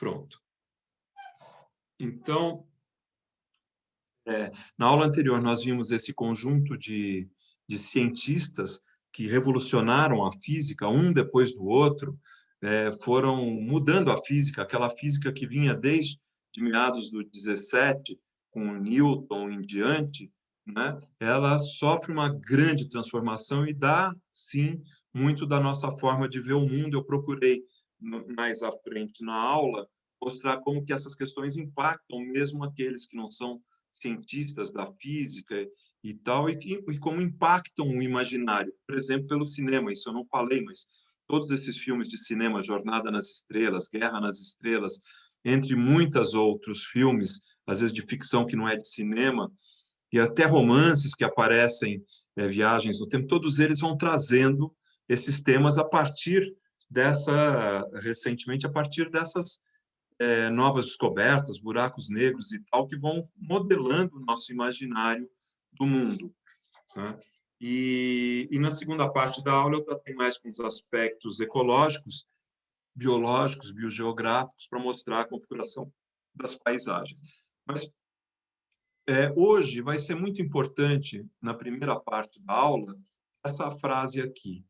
Pronto. Então, na aula anterior, nós vimos esse conjunto de cientistas que revolucionaram a física, um depois do outro, foram mudando a física, aquela física que vinha desde meados do 17, com Newton em diante, né? Ela sofre uma grande transformação e dá, sim, muito da nossa forma de ver o mundo. Eu procurei, mais à frente na aula, mostrar como que essas questões impactam mesmo aqueles que não são cientistas da física e tal, e como impactam o imaginário. Por exemplo, pelo cinema, isso eu não falei, mas todos esses filmes de cinema, Jornada nas Estrelas, Guerra nas Estrelas, entre muitos outros filmes, às vezes de ficção que não é de cinema, e até romances que aparecem, viagens no tempo, todos eles vão trazendo esses temas a partir recentemente, a partir dessas novas descobertas, buracos negros e tal, que vão modelando o nosso imaginário do mundo. Né? E na segunda parte da aula eu tratei mais com os aspectos ecológicos, biológicos, biogeográficos, para mostrar a configuração das paisagens. Mas hoje vai ser muito importante, na primeira parte da aula, essa frase aqui: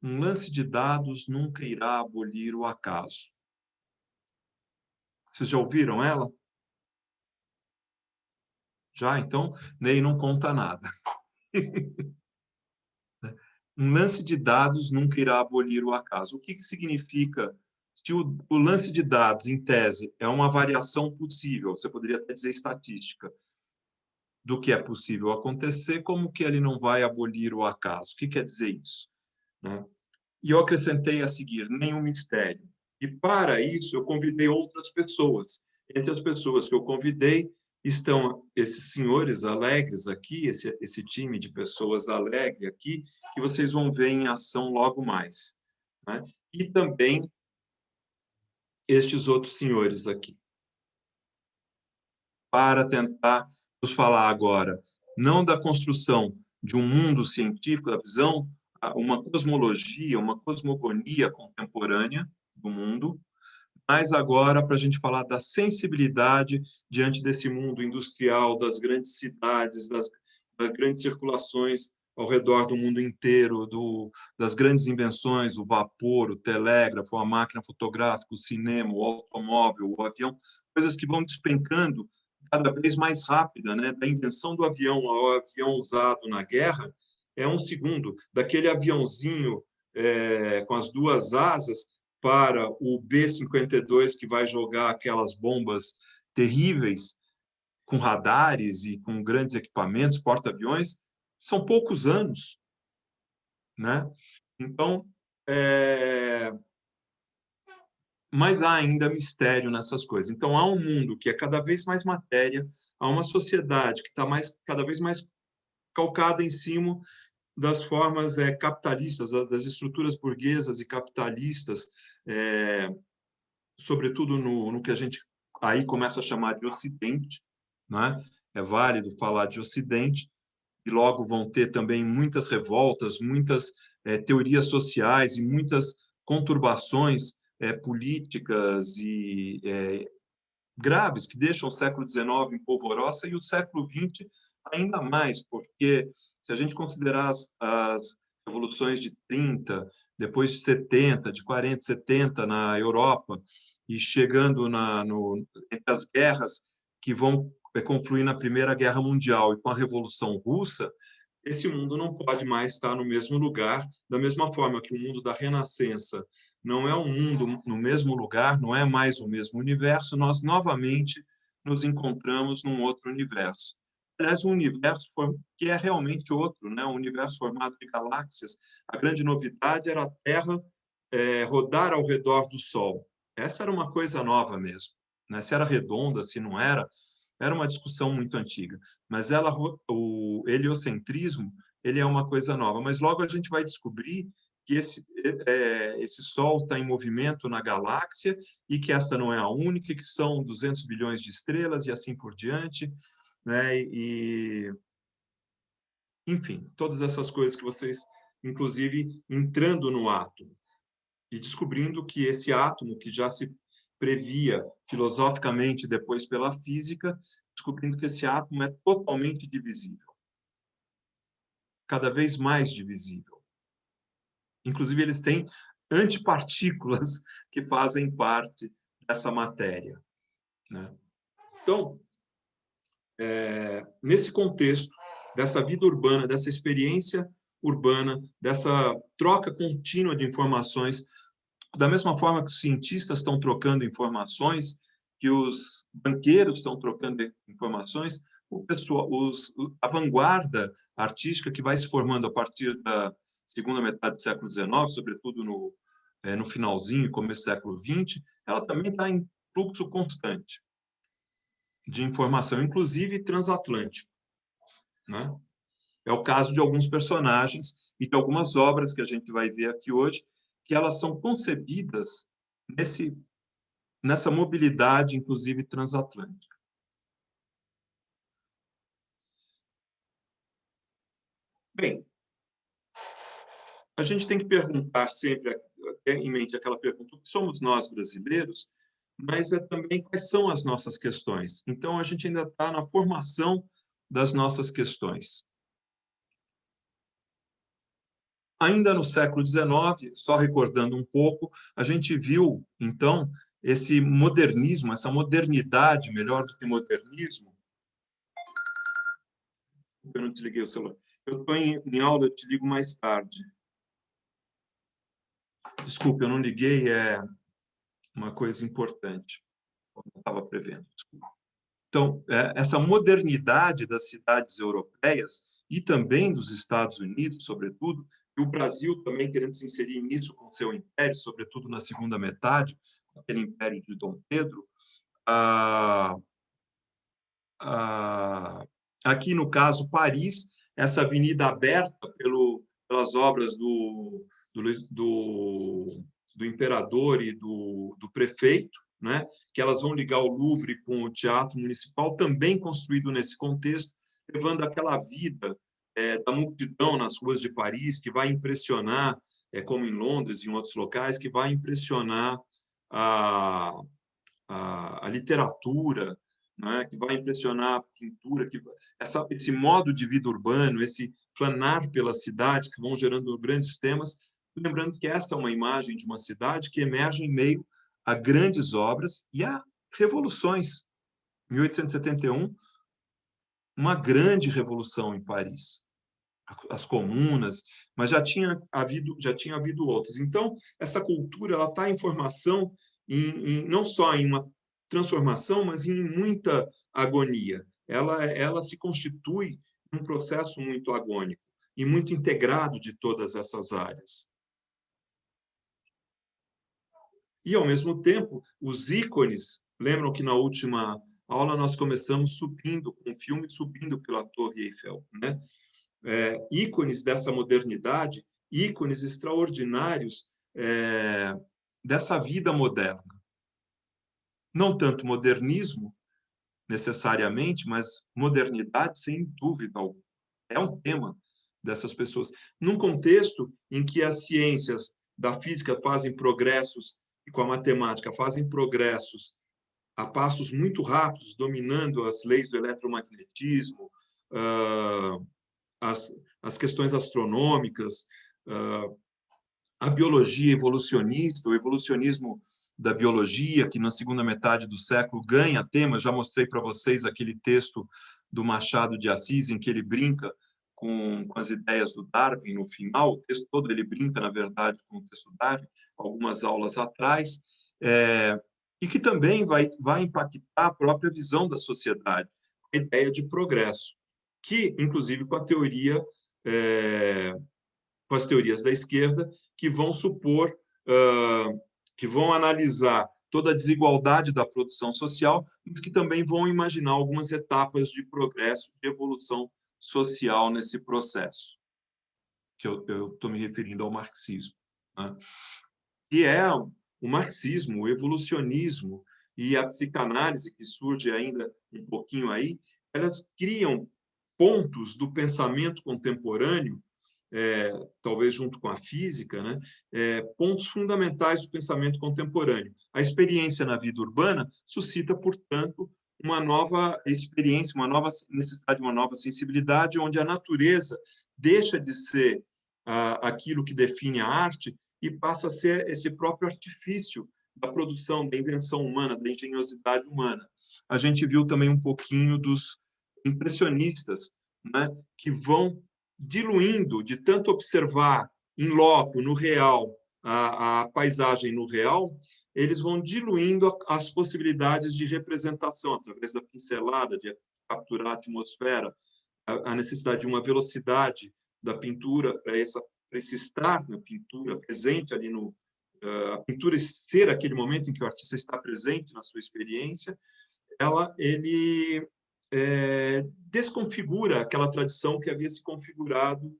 um lance de dados nunca irá abolir o acaso. Vocês já ouviram ela? Já? Então, Ney não conta nada. Um lance de dados nunca irá abolir o acaso. O que significa? Se o lance de dados, em tese, é uma variação possível, você poderia até dizer estatística, do que é possível acontecer, como que ele não vai abolir o acaso? O que quer dizer isso? Né? E eu acrescentei a seguir: nenhum mistério. E para isso eu convidei outras pessoas. Entre as pessoas que eu convidei estão esses senhores alegres aqui, esse time de pessoas alegre aqui, que vocês vão ver em ação logo mais. Né? E também estes outros senhores aqui. Para tentar nos falar agora, não da construção de um mundo científico, da visão, uma cosmologia, uma cosmogonia contemporânea do mundo, mas agora para a gente falar da sensibilidade diante desse mundo industrial, das grandes cidades, das grandes circulações ao redor do mundo inteiro, das grandes invenções, o vapor, o telégrafo, a máquina fotográfica, o cinema, o automóvel, o avião, coisas que vão despencando cada vez mais rápida, né? Da invenção do avião ao avião usado na guerra, é um segundo. Daquele aviãozinho com as duas asas para o B-52, que vai jogar aquelas bombas terríveis, com radares e com grandes equipamentos, porta-aviões, são poucos anos. Né? Então, mas há ainda mistério nessas coisas. Então, há um mundo que é cada vez mais matéria, há uma sociedade que está cada vez mais calcada em cima das formas capitalistas, das estruturas burguesas e capitalistas, sobretudo no que a gente aí começa a chamar de Ocidente, né? É válido falar de Ocidente, e logo vão ter também muitas revoltas, muitas teorias sociais e muitas conturbações políticas e graves que deixam o século XIX em polvorosa e o século XX ainda mais, porque se a gente considerar as revoluções de 30, depois de 70, de 40, 70 na Europa, e chegando entre as guerras que vão confluir na Primeira Guerra Mundial e com a Revolução Russa, esse mundo não pode mais estar no mesmo lugar, da mesma forma que o mundo da Renascença não é um mundo no mesmo lugar, não é mais o mesmo universo, nós novamente nos encontramos num outro universo. Aliás, um universo que é realmente outro, né? Um universo formado de galáxias. A grande novidade era a Terra rodar ao redor do Sol. Essa era uma coisa nova mesmo. Né? Se era redonda, se não era, era uma discussão muito antiga. Mas o heliocentrismo ele é uma coisa nova. Mas logo a gente vai descobrir que esse Sol está em movimento na galáxia e que esta não é a única, que são 200 bilhões de estrelas e assim por diante. Né? Enfim, todas essas coisas que vocês, inclusive, entrando no átomo e descobrindo que esse átomo, que já se previa filosoficamente, depois pela física, descobrindo que esse átomo é totalmente divisível, cada vez mais divisível. Inclusive, eles têm antipartículas que fazem parte dessa matéria, né? Então, nesse contexto dessa vida urbana, dessa experiência urbana, dessa troca contínua de informações, da mesma forma que os cientistas estão trocando informações, que os banqueiros estão trocando informações, o pessoal, a vanguarda artística que vai se formando a partir da segunda metade do século XIX, sobretudo no finalzinho e começo do século XX, ela também está em fluxo constante de informação, inclusive transatlântico, né? É o caso de alguns personagens e de algumas obras que a gente vai ver aqui hoje, que elas são concebidas nessa mobilidade, inclusive transatlântica. Bem, a gente tem que perguntar sempre, em mente aquela pergunta, o que somos nós brasileiros, mas é também quais são as nossas questões. Então, a gente ainda está na formação das nossas questões. Ainda no século XIX, só recordando um pouco, a gente viu, então, esse modernismo, essa modernidade, melhor do que modernismo. Eu não desliguei o celular. Eu estou em aula, eu te ligo mais tarde. Desculpe, eu não liguei, é uma coisa importante. Eu não estava prevendo, desculpa. Então, essa modernidade das cidades europeias e também dos Estados Unidos, sobretudo, e o Brasil também querendo se inserir nisso com seu império, sobretudo na segunda metade, aquele império de Dom Pedro. Aqui, no caso, Paris, essa avenida aberta pelas obras do imperador e do prefeito, né, que elas vão ligar o Louvre com o Teatro Municipal, também construído nesse contexto, levando aquela vida da multidão nas ruas de Paris, que vai impressionar, como em Londres e em outros locais, que vai impressionar a literatura, né, que vai impressionar a pintura, esse modo de vida urbano, esse planar pelas cidades, que vão gerando grandes temas. Lembrando que esta é uma imagem de uma cidade que emerge em meio a grandes obras e a revoluções. Em 1871, uma grande revolução em Paris, as comunas, mas já tinha havido outras. Então, essa cultura ela está em formação, não só em uma transformação, mas em muita agonia. Ela se constitui num processo muito agônico e muito integrado de todas essas áreas. E, ao mesmo tempo, os ícones, lembram que na última aula nós começamos subindo, com o filme subindo pela Torre Eiffel, né? Ícones dessa modernidade, ícones extraordinários dessa vida moderna. Não tanto modernismo, necessariamente, mas modernidade, sem dúvida alguma. É um tema dessas pessoas. Num contexto em que as ciências da física fazem progressos, e com a matemática fazem progressos a passos muito rápidos, dominando as leis do eletromagnetismo, as questões astronômicas, a biologia evolucionista, o evolucionismo da biologia, que na segunda metade do século ganha tema. Já mostrei para vocês aquele texto do Machado de Assis, em que ele brinca com as ideias do Darwin no final. O texto todo ele brinca, na verdade, com o texto do Darwin, algumas aulas atrás, e que também vai impactar a própria visão da sociedade, a ideia de progresso, que, inclusive, com as teorias da esquerda, que vão supor, que vão analisar toda a desigualdade da produção social, mas que também vão imaginar algumas etapas de progresso, de evolução social nesse processo, que eu estou me referindo ao marxismo, né? E o marxismo, o evolucionismo e a psicanálise, que surge ainda um pouquinho aí, elas criam pontos do pensamento contemporâneo talvez junto com a física, né, pontos fundamentais do pensamento contemporâneo. A experiência na vida urbana suscita, portanto, uma nova experiência, uma nova necessidade, uma nova sensibilidade, onde a natureza deixa de ser aquilo que define a arte e passa a ser esse próprio artifício da produção, da invenção humana, da engenhosidade humana. A gente viu também um pouquinho dos impressionistas, né, que vão diluindo, de tanto observar em loco, no real, a paisagem no real, eles vão diluindo as possibilidades de representação, através da pincelada, de capturar a atmosfera, a necessidade de uma velocidade da pintura para esse estar na pintura, presente ali no... a pintura ser aquele momento em que o artista está presente na sua experiência, ele desconfigura aquela tradição que havia se configurado,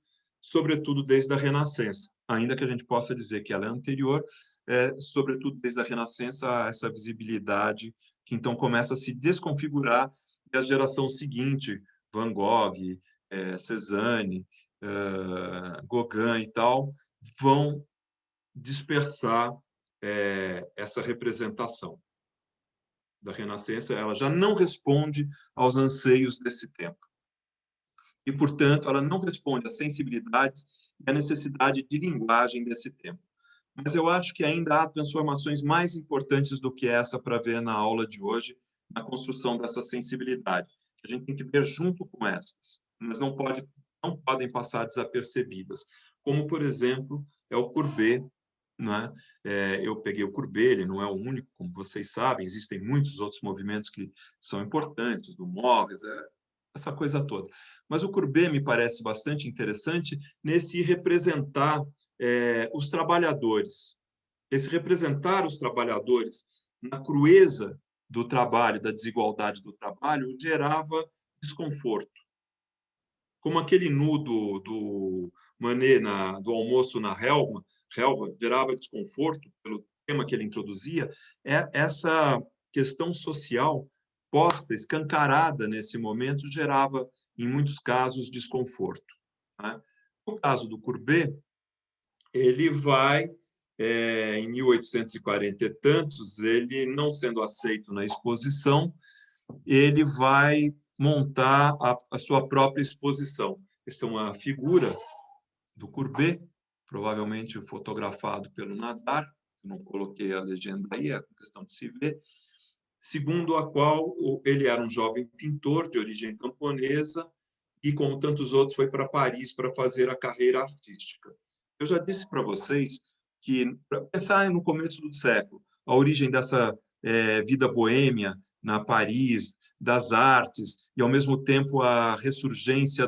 sobretudo desde a Renascença, ainda que a gente possa dizer que ela é anterior, sobretudo desde a Renascença, a essa visibilidade que então começa a se desconfigurar, e a geração seguinte, Van Gogh, Cézanne, Gauguin e tal, vão dispersar essa representação da Renascença. Ela já não responde aos anseios desse tempo. E, portanto, ela não responde às sensibilidades e à necessidade de linguagem desse tempo. Mas eu acho que ainda há transformações mais importantes do que essa para ver na aula de hoje, na construção dessa sensibilidade, que a gente tem que ver junto com essas, mas não podem passar desapercebidas. Como, por exemplo, é o Courbet, né? Eu peguei o Courbet, ele não é o único, como vocês sabem, existem muitos outros movimentos que são importantes, do Morris, essa coisa toda. Mas o Courbet me parece bastante interessante nesse representar os trabalhadores. Esse representar os trabalhadores na crueza do trabalho, da desigualdade do trabalho, gerava desconforto. Como aquele nu do Manet do almoço na Helva gerava desconforto pelo tema que ele introduzia, essa questão social posta, escancarada nesse momento, gerava, em muitos casos, desconforto. Né? No caso do Courbet, ele vai, em 1840 e tantos, ele não sendo aceito na exposição, ele vai montar a sua própria exposição. Esta é uma figura do Courbet, provavelmente fotografado pelo Nadar, eu não coloquei a legenda aí, é questão de se ver, segundo a qual ele era um jovem pintor de origem camponesa e, como tantos outros, foi para Paris para fazer a carreira artística. Eu já disse para vocês que, para pensar no começo do século, a origem dessa vida boêmia na Paris, das artes, e, ao mesmo tempo, a ressurgência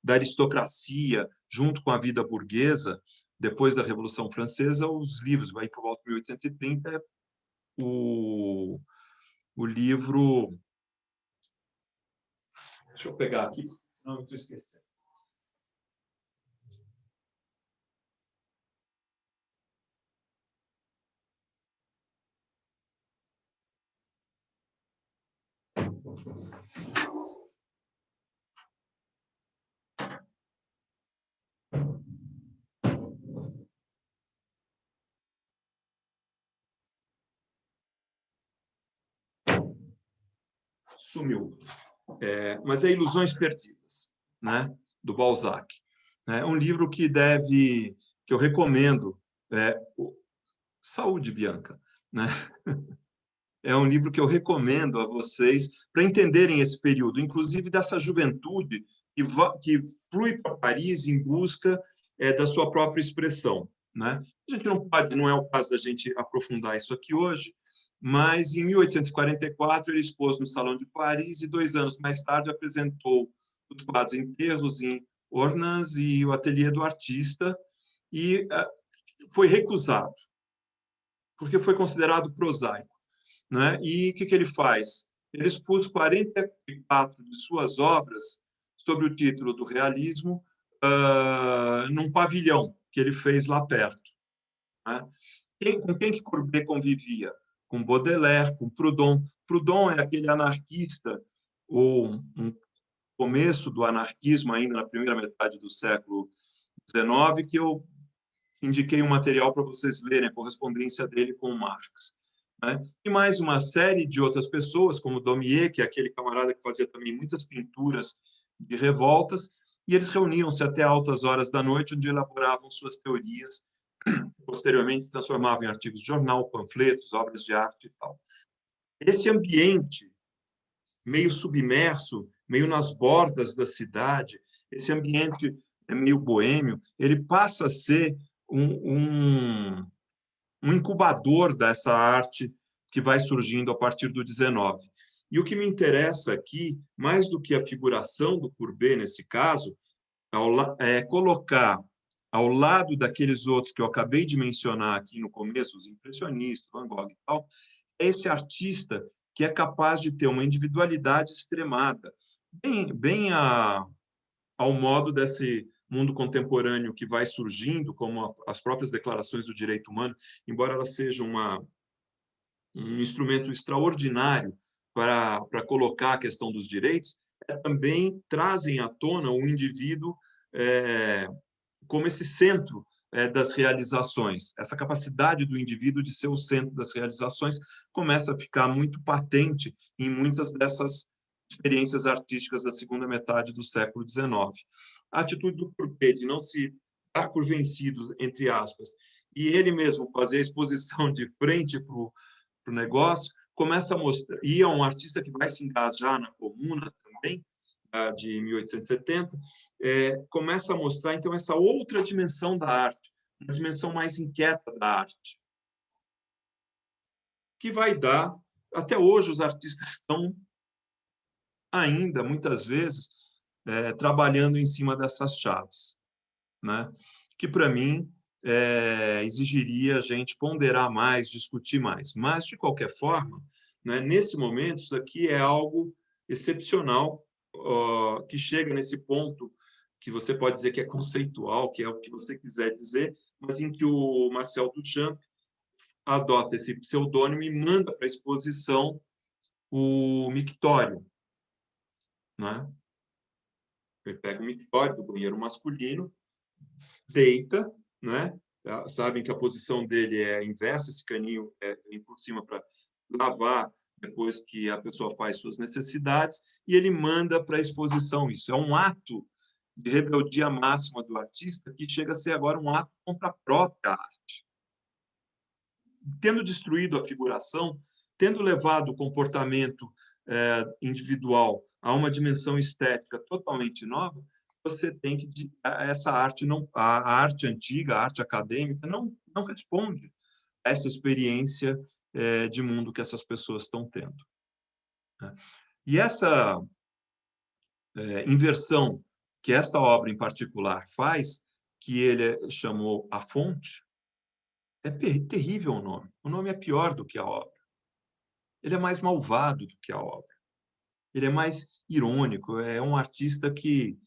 da aristocracia, junto com a vida burguesa, depois da Revolução Francesa, os livros, vai por volta de 1830, o livro... Deixa eu pegar aqui, não estou esquecendo. Sumiu. Mas é Ilusões Perdidas, né? Do Balzac. É um livro que eu recomendo. Saúde, Bianca, né? É um livro que eu recomendo a vocês para entenderem esse período, inclusive dessa juventude que flui para Paris em busca da sua própria expressão, né? A gente não é o caso da gente aprofundar isso aqui hoje, mas em 1844 ele expôs no Salão de Paris e 2 anos mais tarde apresentou os quadros Enterros em Ornans e o Ateliê do Artista, e foi recusado, porque foi considerado prosaico. Né? E o que ele faz? Ele expôs 44 de suas obras sob o título do realismo num pavilhão que ele fez lá perto. Né? Com quem que Courbet convivia? Com Baudelaire, com Proudhon. Proudhon é aquele anarquista ou um começo do anarquismo, ainda na primeira metade do século XIX, que eu indiquei um material para vocês lerem, a correspondência dele com Marx. Né? E mais uma série de outras pessoas, como Daumier, que é aquele camarada que fazia também muitas pinturas de revoltas, e eles reuniam-se até altas horas da noite, onde elaboravam suas teorias, posteriormente se transformavam em artigos de jornal, panfletos, obras de arte e tal. Esse ambiente meio submerso, meio nas bordas da cidade, esse ambiente meio boêmio, ele passa a ser um incubador dessa arte que vai surgindo a partir do 19. E o que me interessa aqui, mais do que a figuração do Courbet, nesse caso, é colocar ao lado daqueles outros que eu acabei de mencionar aqui no começo, os impressionistas, Van Gogh e tal, é esse artista que é capaz de ter uma individualidade extremada, bem ao modo desse mundo contemporâneo que vai surgindo, como as próprias declarações do direito humano, embora elas sejam um instrumento extraordinário para colocar a questão dos direitos, também trazem à tona o indivíduo como esse centro das realizações. Essa capacidade do indivíduo de ser o centro das realizações começa a ficar muito patente em muitas dessas experiências artísticas da segunda metade do século XIX. A atitude do Courbet de não se dar por vencidos, entre aspas, e ele mesmo fazer a exposição de frente para o negócio, começa a mostrar, e é um artista que vai se engajar na Comuna também, de 1870, começa a mostrar, então, essa outra dimensão da arte, uma dimensão mais inquieta da arte, que vai dar, até hoje os artistas estão ainda, muitas vezes, trabalhando em cima dessas chaves, né? Que, para mim, exigiria a gente ponderar mais, discutir mais. Mas, de qualquer forma, né, nesse momento, isso aqui é algo excepcional, que chega nesse ponto que você pode dizer que é conceitual, que é o que você quiser dizer, mas em que o Marcel Duchamp adota esse pseudônimo e manda para a exposição o mictório, né? Ele pega o mictório do banheiro masculino, deita, né? Sabem que a posição dele é inversa, esse caninho é por cima para lavar depois que a pessoa faz suas necessidades, e ele manda para a exposição. Isso é um ato de rebeldia máxima do artista que chega a ser agora um ato contra a própria arte. Tendo destruído a figuração, tendo levado o comportamento individual a uma dimensão estética totalmente nova, você tem que essa arte não, a arte antiga, a arte acadêmica não responde a essa experiência de mundo que essas pessoas estão tendo. E essa inversão que esta obra em particular faz, que ele chamou A Fonte, é terrível o nome. O nome é pior do que a obra. Ele é mais malvado do que a obra. Ele é mais irônico. É um artista que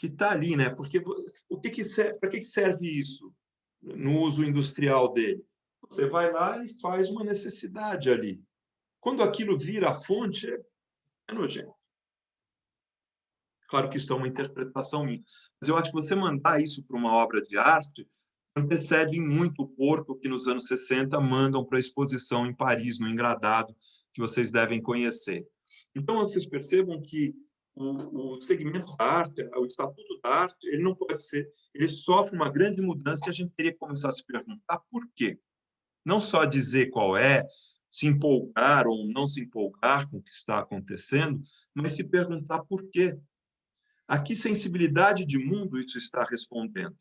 está ali, né? Porque para que serve isso no uso industrial dele? Você vai lá e faz uma necessidade ali. Quando aquilo vira a fonte, é nojento. Claro que isso é uma interpretação minha, mas eu acho que você mandar isso para uma obra de arte antecede muito o porco que nos anos 60 mandam para a exposição em Paris, no Engradado, que vocês devem conhecer. Então, vocês percebam que o segmento da arte, o estatuto da arte, ele não pode ser, ele sofre uma grande mudança e a gente teria que começar a se perguntar por quê. Não só dizer qual é, se empolgar ou não se empolgar com o que está acontecendo, mas se perguntar por quê. A que sensibilidade de mundo isso está respondendo?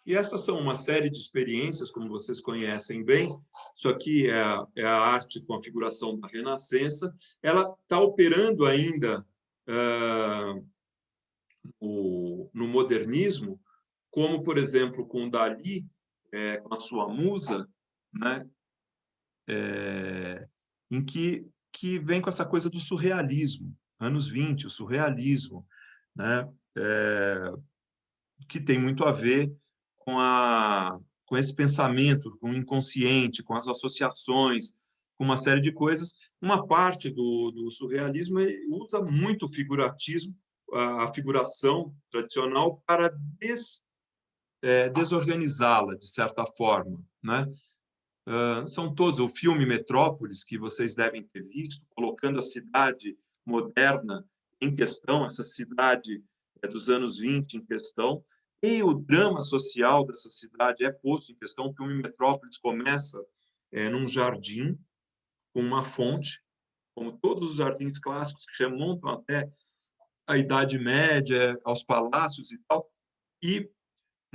E essas são uma série de experiências, como vocês conhecem bem. Isso aqui é a arte com a figuração da Renascença. Ela está operando ainda no modernismo, como, por exemplo, com Dalí, com a sua musa, né? Em que vem com essa coisa do surrealismo, anos 20, o surrealismo, né? Que tem muito a ver com esse pensamento, com o inconsciente, com as associações, com uma série de coisas. Uma parte do surrealismo usa muito o figuratismo, a figuração tradicional, para desorganizá-la, de certa forma, né? São todos, o filme Metrópolis, que vocês devem ter visto, colocando a cidade moderna em questão, essa cidade dos anos 20 em questão, e o drama social dessa cidade é posto em questão. O filme Metrópolis começa num jardim, com uma fonte, como todos os jardins clássicos que remontam até a Idade Média, aos palácios e tal, e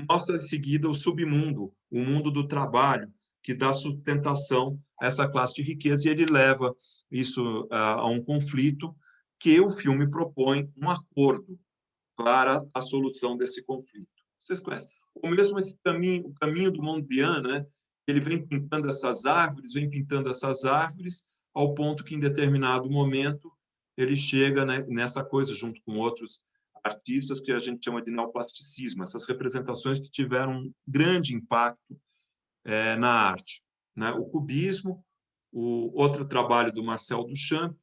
mostra em seguida o submundo, o mundo do trabalho, que dá sustentação a essa classe de riqueza, e ele leva isso a um conflito que o filme propõe um acordo para a solução desse conflito. Vocês conhecem? Ou mesmo esse caminho, o caminho do Mondrian, né? Ele vem pintando essas árvores, ao ponto que, em determinado momento, ele chega, né, nessa coisa, junto com outros artistas, que a gente chama de neoplasticismo, essas representações que tiveram um grande impacto na arte, né? O cubismo, o outro trabalho do Marcel Duchamp,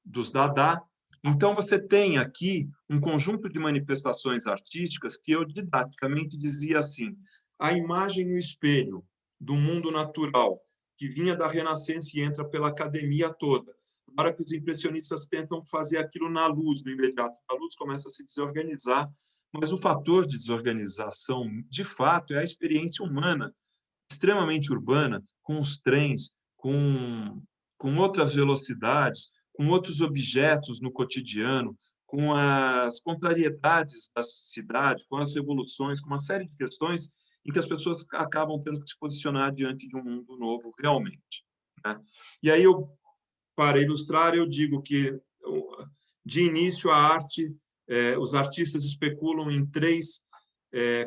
dos Dada. Então, você tem aqui um conjunto de manifestações artísticas que eu didaticamente dizia assim: a imagem no espelho do mundo natural, que vinha da Renascença e entra pela academia toda. Para que os impressionistas tentam fazer aquilo na luz, no imediato. A luz começa a se desorganizar, mas o fator de desorganização, de fato, é a experiência humana, extremamente urbana, com os trens, com outras velocidades, com outros objetos no cotidiano, com as contrariedades da cidade, com as revoluções, com uma série de questões em que as pessoas acabam tendo que se posicionar diante de um mundo novo, realmente, né? E aí, para ilustrar, eu digo que, de início, a arte, os artistas especulam em três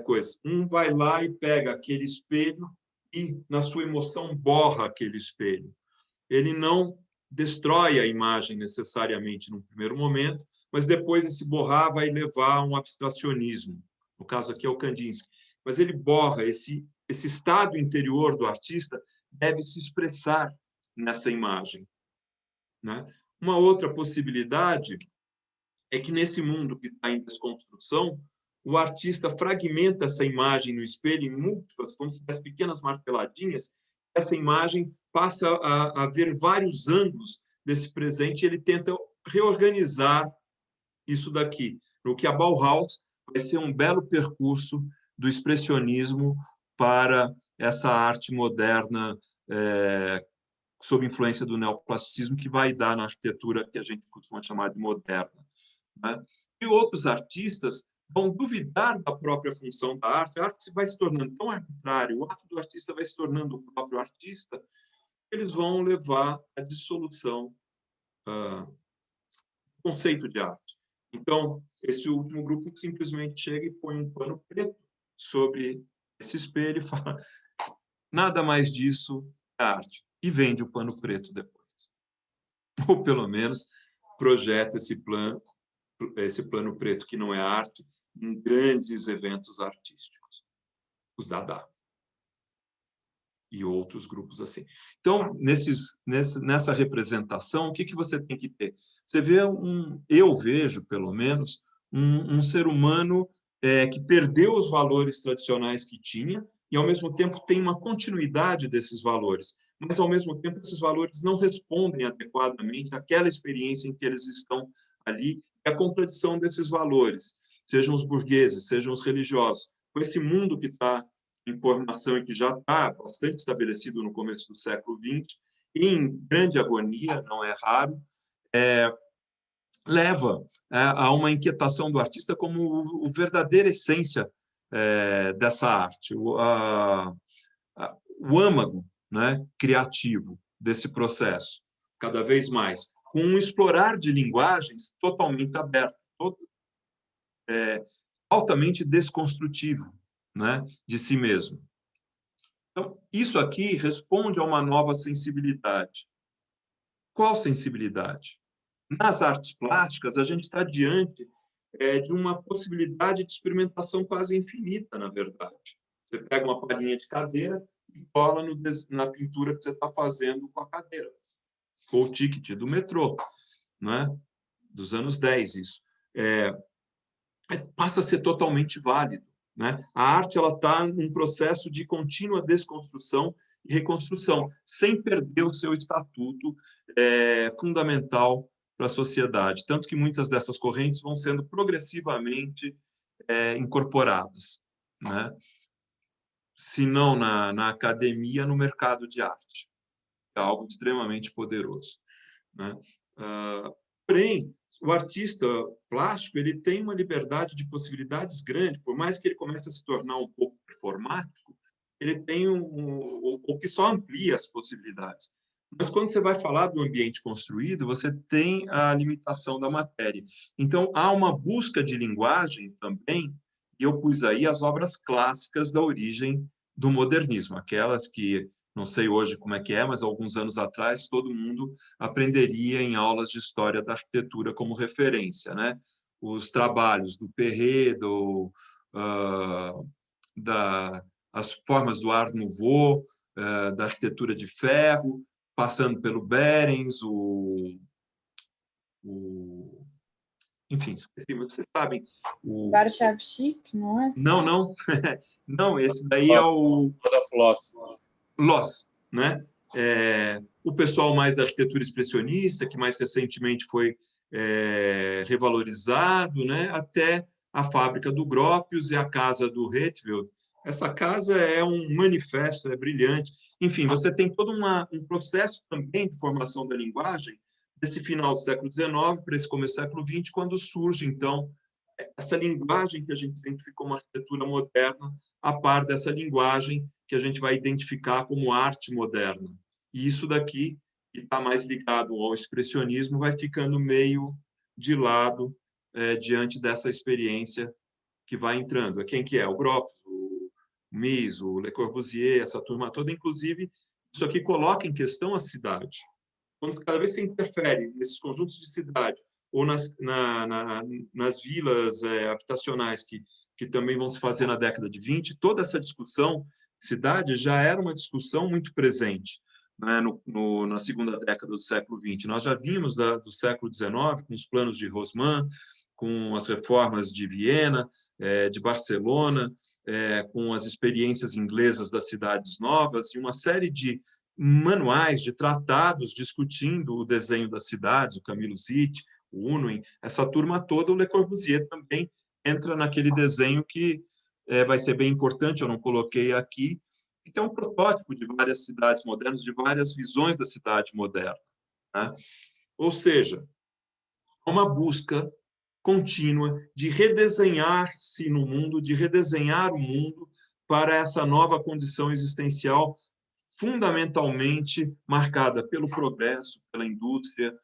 coisas. Um vai lá e pega aquele espelho e, na sua emoção, borra aquele espelho. Ele não destrói a imagem necessariamente no primeiro momento, mas depois esse borrar vai levar a um abstracionismo. No caso aqui é o Kandinsky. Mas ele borra, esse estado interior do artista deve se expressar nessa imagem, né? Uma outra possibilidade é que, nesse mundo que está em desconstrução, o artista fragmenta essa imagem no espelho em múltiplas, como se fossem pequenas marteladinhas. Essa imagem passa a ver vários ângulos desse presente, e ele tenta reorganizar isso daqui. O que a Bauhaus vai ser um belo percurso do expressionismo para essa arte moderna, sob influência do neoplasticismo, que vai dar na arquitetura que a gente costuma chamar de moderna, né? E outros artistas vão duvidar da própria função da arte. A arte vai se tornando tão arbitrária, o ato do artista vai se tornando o próprio artista, eles vão levar à dissolução do conceito de arte. Então, esse último grupo simplesmente chega e põe um pano preto sobre esse espelho e fala: nada mais disso é arte. E vende o pano preto depois. Ou, pelo menos, projeta esse plano preto, que não é arte, em grandes eventos artísticos. Os Dada. E outros grupos assim. Então, nessa representação, o que você tem que ter? Você vê eu vejo, pelo menos, um ser humano que perdeu os valores tradicionais que tinha e, ao mesmo tempo, tem uma continuidade desses valores. Mas, ao mesmo tempo, esses valores não respondem adequadamente àquela experiência em que eles estão ali, e a contradição desses valores, sejam os burgueses, sejam os religiosos, com esse mundo que está em formação e que já está bastante estabelecido no começo do século XX, em grande agonia, não é raro, leva a uma inquietação do artista como a verdadeira essência dessa arte, o âmago, né, criativo desse processo, cada vez mais, com um explorar de linguagens totalmente aberto, altamente desconstrutivo, né, de si mesmo. Então, isso aqui responde a uma nova sensibilidade. Qual sensibilidade? Nas artes plásticas, a gente está diante de uma possibilidade de experimentação quase infinita, na verdade. Você pega uma palhinha de cadeira e cola na pintura que você está fazendo com a cadeira. ou o ticket do metrô, né? Dos anos 10, isso. Passa a ser totalmente válido, né? A arte está num processo de contínua desconstrução e reconstrução, sem perder o seu estatuto fundamental para a sociedade. Tanto que muitas dessas correntes vão sendo progressivamente incorporadas, né? Se não na academia, no mercado de arte. É algo extremamente poderoso, né? Porém, o artista plástico ele tem uma liberdade de possibilidades grande, por mais que ele comece a se tornar um pouco performático, ele tem o que só amplia as possibilidades. Mas quando você vai falar do ambiente construído, você tem a limitação da matéria. Então, há uma busca de linguagem também, e eu pus aí as obras clássicas da origem do modernismo, aquelas que, não sei hoje como é, mas alguns anos atrás, todo mundo aprenderia em aulas de história da arquitetura como referência, né? Os trabalhos do Perret, as formas do Art Nouveau, da arquitetura de ferro, passando pelo Behrens, enfim, esqueci, mas vocês sabem. Warschawschick, não é? Não, não, esse daí é o Loss, né? O pessoal mais da arquitetura expressionista, que mais recentemente foi revalorizado, né? Até a fábrica do Gropius e a casa do Rietveld. Essa casa é um manifesto, é brilhante. Enfim, você tem todo um processo também de formação da linguagem desse final do século XIX para esse começo do século XX, quando surge, então, essa linguagem que a gente identificou como arquitetura moderna, a par dessa linguagem que a gente vai identificar como arte moderna. E isso daqui, que está mais ligado ao expressionismo, vai ficando meio de lado diante dessa experiência que vai entrando. Quem que é? O Gropius, o Mies, o Le Corbusier, essa turma toda. Inclusive, isso aqui coloca em questão a cidade. Quando cada vez você interfere nesses conjuntos de cidade ou nas vilas habitacionais que também vão se fazer na década de 20, toda essa discussão cidade já era uma discussão muito presente, né, na segunda década do século XX. Nós já vimos do século XIX, com os planos de Haussmann, com as reformas de Viena, de Barcelona, com as experiências inglesas das cidades novas, e uma série de manuais, de tratados discutindo o desenho das cidades, o Camilo Zitt, o Unwin, essa turma toda, o Le Corbusier também entra naquele desenho que vai ser bem importante, eu não coloquei aqui, que é um protótipo de várias cidades modernas, de várias visões da cidade moderna, né? Ou seja, uma busca contínua de redesenhar-se no mundo, de redesenhar o mundo para essa nova condição existencial fundamentalmente marcada pelo progresso, pela indústria,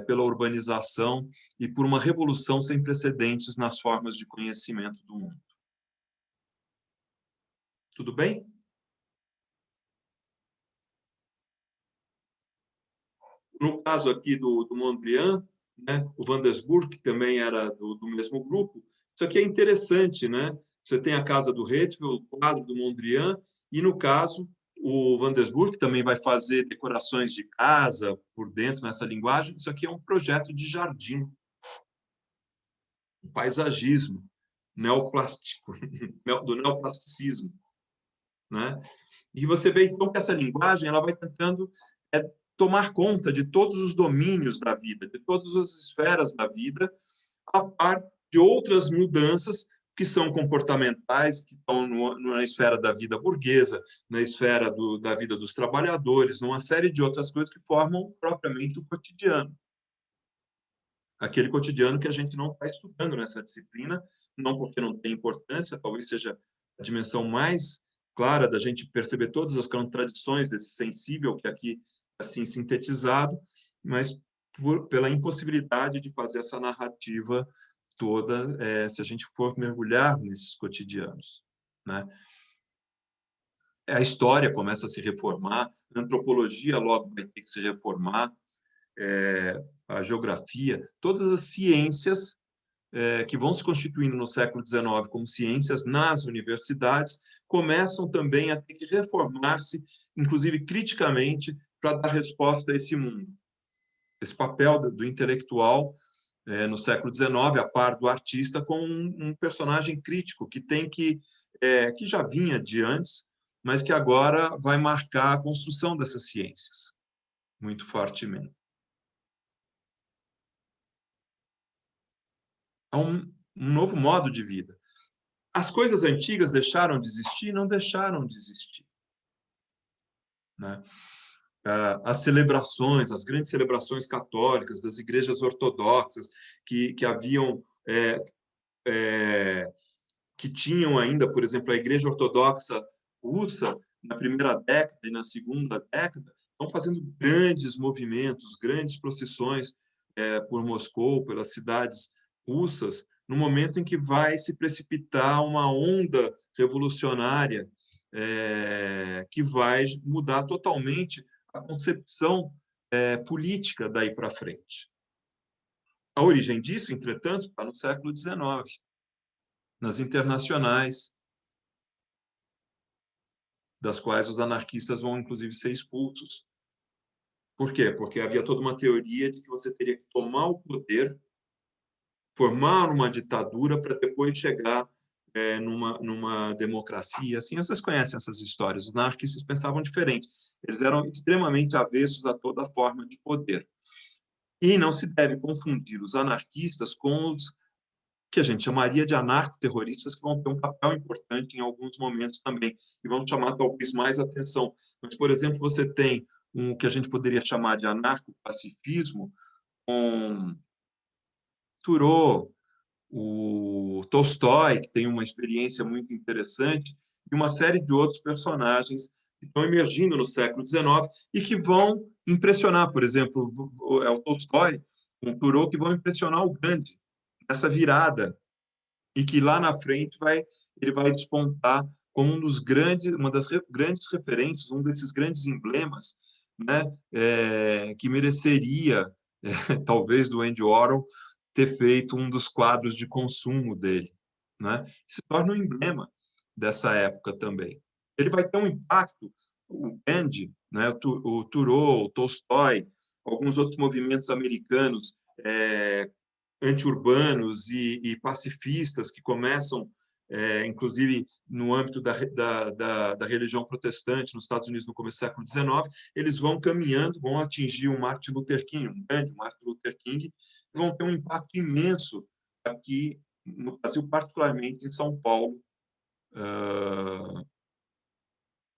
pela urbanização e por uma revolução sem precedentes nas formas de conhecimento do mundo. Tudo bem? No caso aqui do Mondrian, né, o Van der Burg, que também era do mesmo grupo, isso aqui é interessante, né? Você tem a casa do Rietveld, o quadro do Mondrian, e no caso o Van der Burg, que também vai fazer decorações de casa por dentro nessa linguagem. Isso aqui é um projeto de jardim, um paisagismo neoplástico, do neoplasticismo, né? E você vê então que essa linguagem ela vai tentando tomar conta de todos os domínios da vida, de todas as esferas da vida, a par de outras mudanças que são comportamentais, que estão na esfera da vida burguesa, na esfera da vida dos trabalhadores, numa série de outras coisas que formam propriamente o cotidiano. Aquele cotidiano que a gente não está estudando nessa disciplina, não porque não tem importância, talvez seja a dimensão mais clara da gente perceber todas as contradições desse sensível que aqui assim sintetizado, mas pela impossibilidade de fazer essa narrativa toda, se a gente for mergulhar nesses cotidianos, né? A história começa a se reformar, a antropologia logo vai ter que se reformar, a geografia, todas as ciências que vão se constituindo no século XIX como ciências nas universidades, começam também a ter que reformar-se, inclusive criticamente, para dar resposta a esse mundo. esse papel do intelectual no século XIX, a par do artista, como um personagem crítico que tem que já vinha de antes, mas que agora vai marcar a construção dessas ciências muito fortemente. É um novo modo de vida. As coisas antigas deixaram de existir? Não deixaram de existir, né? As celebrações, as grandes celebrações católicas das igrejas ortodoxas que haviam, que tinham ainda, por exemplo, a Igreja Ortodoxa Russa na primeira década e na segunda década, estão fazendo grandes movimentos, grandes procissões por Moscou, pelas cidades russas, no momento em que vai se precipitar uma onda revolucionária que vai mudar totalmente a concepção política daí para frente. A origem disso, entretanto, está no século XIX, nas internacionais, das quais os anarquistas vão, inclusive, ser expulsos. Por quê? Porque havia toda uma teoria de que você teria que tomar o poder, formar uma ditadura para depois chegar numa democracia. Assim, vocês conhecem essas histórias. Os anarquistas pensavam diferente. Eles eram extremamente avessos a toda forma de poder. E não se deve confundir os anarquistas com os que a gente chamaria de anarcoterroristas, que vão ter um papel importante em alguns momentos também, e vão chamar talvez mais atenção. Mas, por exemplo, você tem um que a gente poderia chamar de anarcopacifismo, com Thoreau, o Tolstói, que tem uma experiência muito interessante, e uma série de outros personagens que estão emergindo no século XIX e que vão impressionar, por exemplo, o Tolstói, com Thoreau, que vão impressionar o Gandhi, essa virada, e que lá na frente ele vai despontar como uma das grandes referências, um desses grandes emblemas, né, que mereceria, talvez, do Andy Warhol, ter feito um dos quadros de consumo dele, né? Se torna um emblema dessa época também. Ele vai ter um impacto, o Gandhi, né, o Thoreau, o Tolstói, alguns outros movimentos americanos anti-urbanos e pacifistas que começam, inclusive no âmbito da religião protestante nos Estados Unidos no começo do século XIX, eles vão caminhando, vão atingir o Martin Luther King, um grande Martin Luther King, e vão ter um impacto imenso aqui no Brasil, particularmente em São Paulo,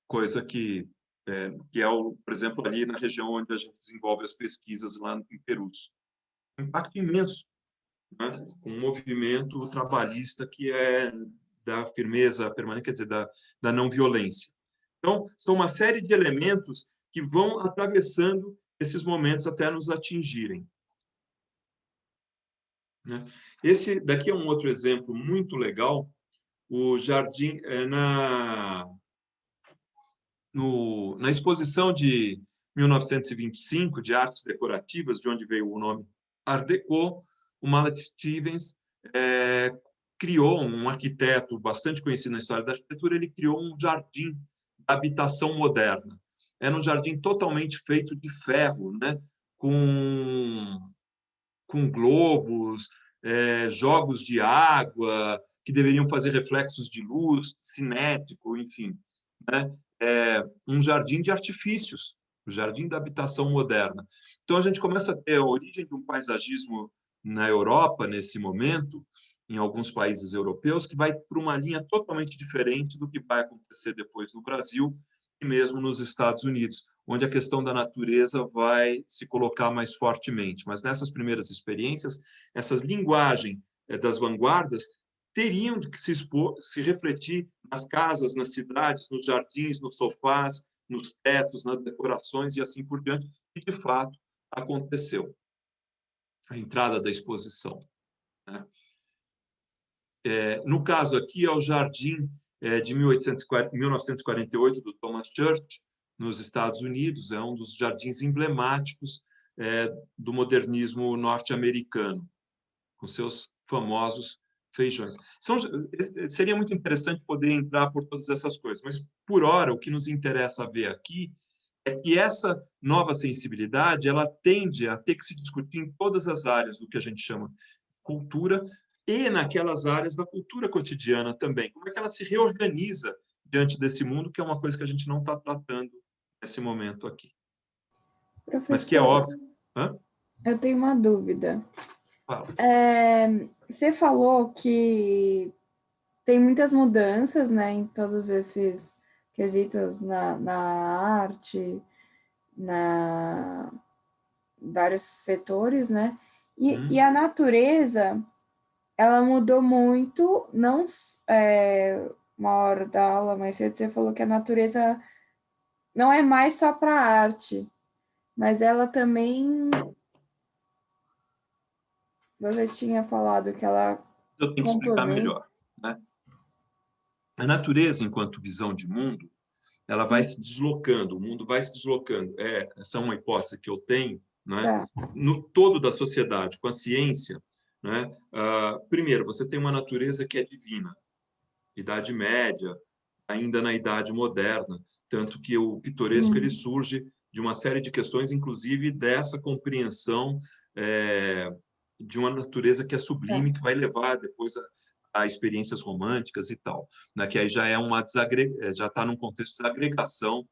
coisa que é, por exemplo, ali na região onde a gente desenvolve as pesquisas lá em Perus. Um impacto imenso, né? Um movimento trabalhista que é da firmeza permanente, quer dizer, da não violência. Então, são uma série de elementos que vão atravessando esses momentos até nos atingirem. Esse daqui é um outro exemplo muito legal, o jardim, na exposição de 1925 de artes decorativas, de onde veio o nome Art Deco, o Mallet Stevens criou, um arquiteto bastante conhecido na história da arquitetura, ele criou um jardim de habitação moderna. Era um jardim totalmente feito de ferro, né? com globos, jogos de água, que deveriam fazer reflexos de luz, cinético, enfim, né? Um jardim de artifícios, o jardim da habitação moderna. Então, a gente começa a ter a origem de um paisagismo na Europa, nesse momento, em alguns países europeus, que vai por uma linha totalmente diferente do que vai acontecer depois no Brasil e mesmo nos Estados Unidos, onde a questão da natureza vai se colocar mais fortemente. Mas nessas primeiras experiências, essa linguagem das vanguardas teriam que se refletir nas casas, nas cidades, nos jardins, nos sofás, nos tetos, nas decorações e assim por diante, e de fato aconteceu. A entrada da exposição, né? No caso aqui, é o jardim de 1948, do Thomas Church, nos Estados Unidos, é um dos jardins emblemáticos do modernismo norte-americano, com seus famosos feijões. Seria muito interessante poder entrar por todas essas coisas, mas, por hora, o que nos interessa ver aqui é que essa nova sensibilidade ela tende a ter que se discutir em todas as áreas do que a gente chama cultura e naquelas áreas da cultura cotidiana também. Como é que ela se reorganiza diante desse mundo, que é uma coisa que a gente não está tratando nesse momento aqui. Mas que é Professor, óbvio. Hã? eu tenho uma dúvida. Fala. Você falou que tem muitas mudanças, né, em todos esses quesitos na arte, na vários setores, né? E a natureza, ela mudou muito, não uma hora da aula mais cedo você falou que a natureza não é mais só para arte, mas ela também, você tinha falado que ela Eu tenho que explicar complementa. melhor, né? A natureza, enquanto visão de mundo, ela vai se deslocando, o mundo vai se deslocando. Essa é uma hipótese que eu tenho, né? Tá. No todo da sociedade, com a ciência, né? Primeiro, você tem uma natureza que é divina, Idade Média, ainda na Idade Moderna, tanto que o pitoresco ele surge de uma série de questões, inclusive dessa compreensão de uma natureza que é sublime, que vai levar depois a experiências românticas e tal, né? Que aí já é já está num contexto de desagregação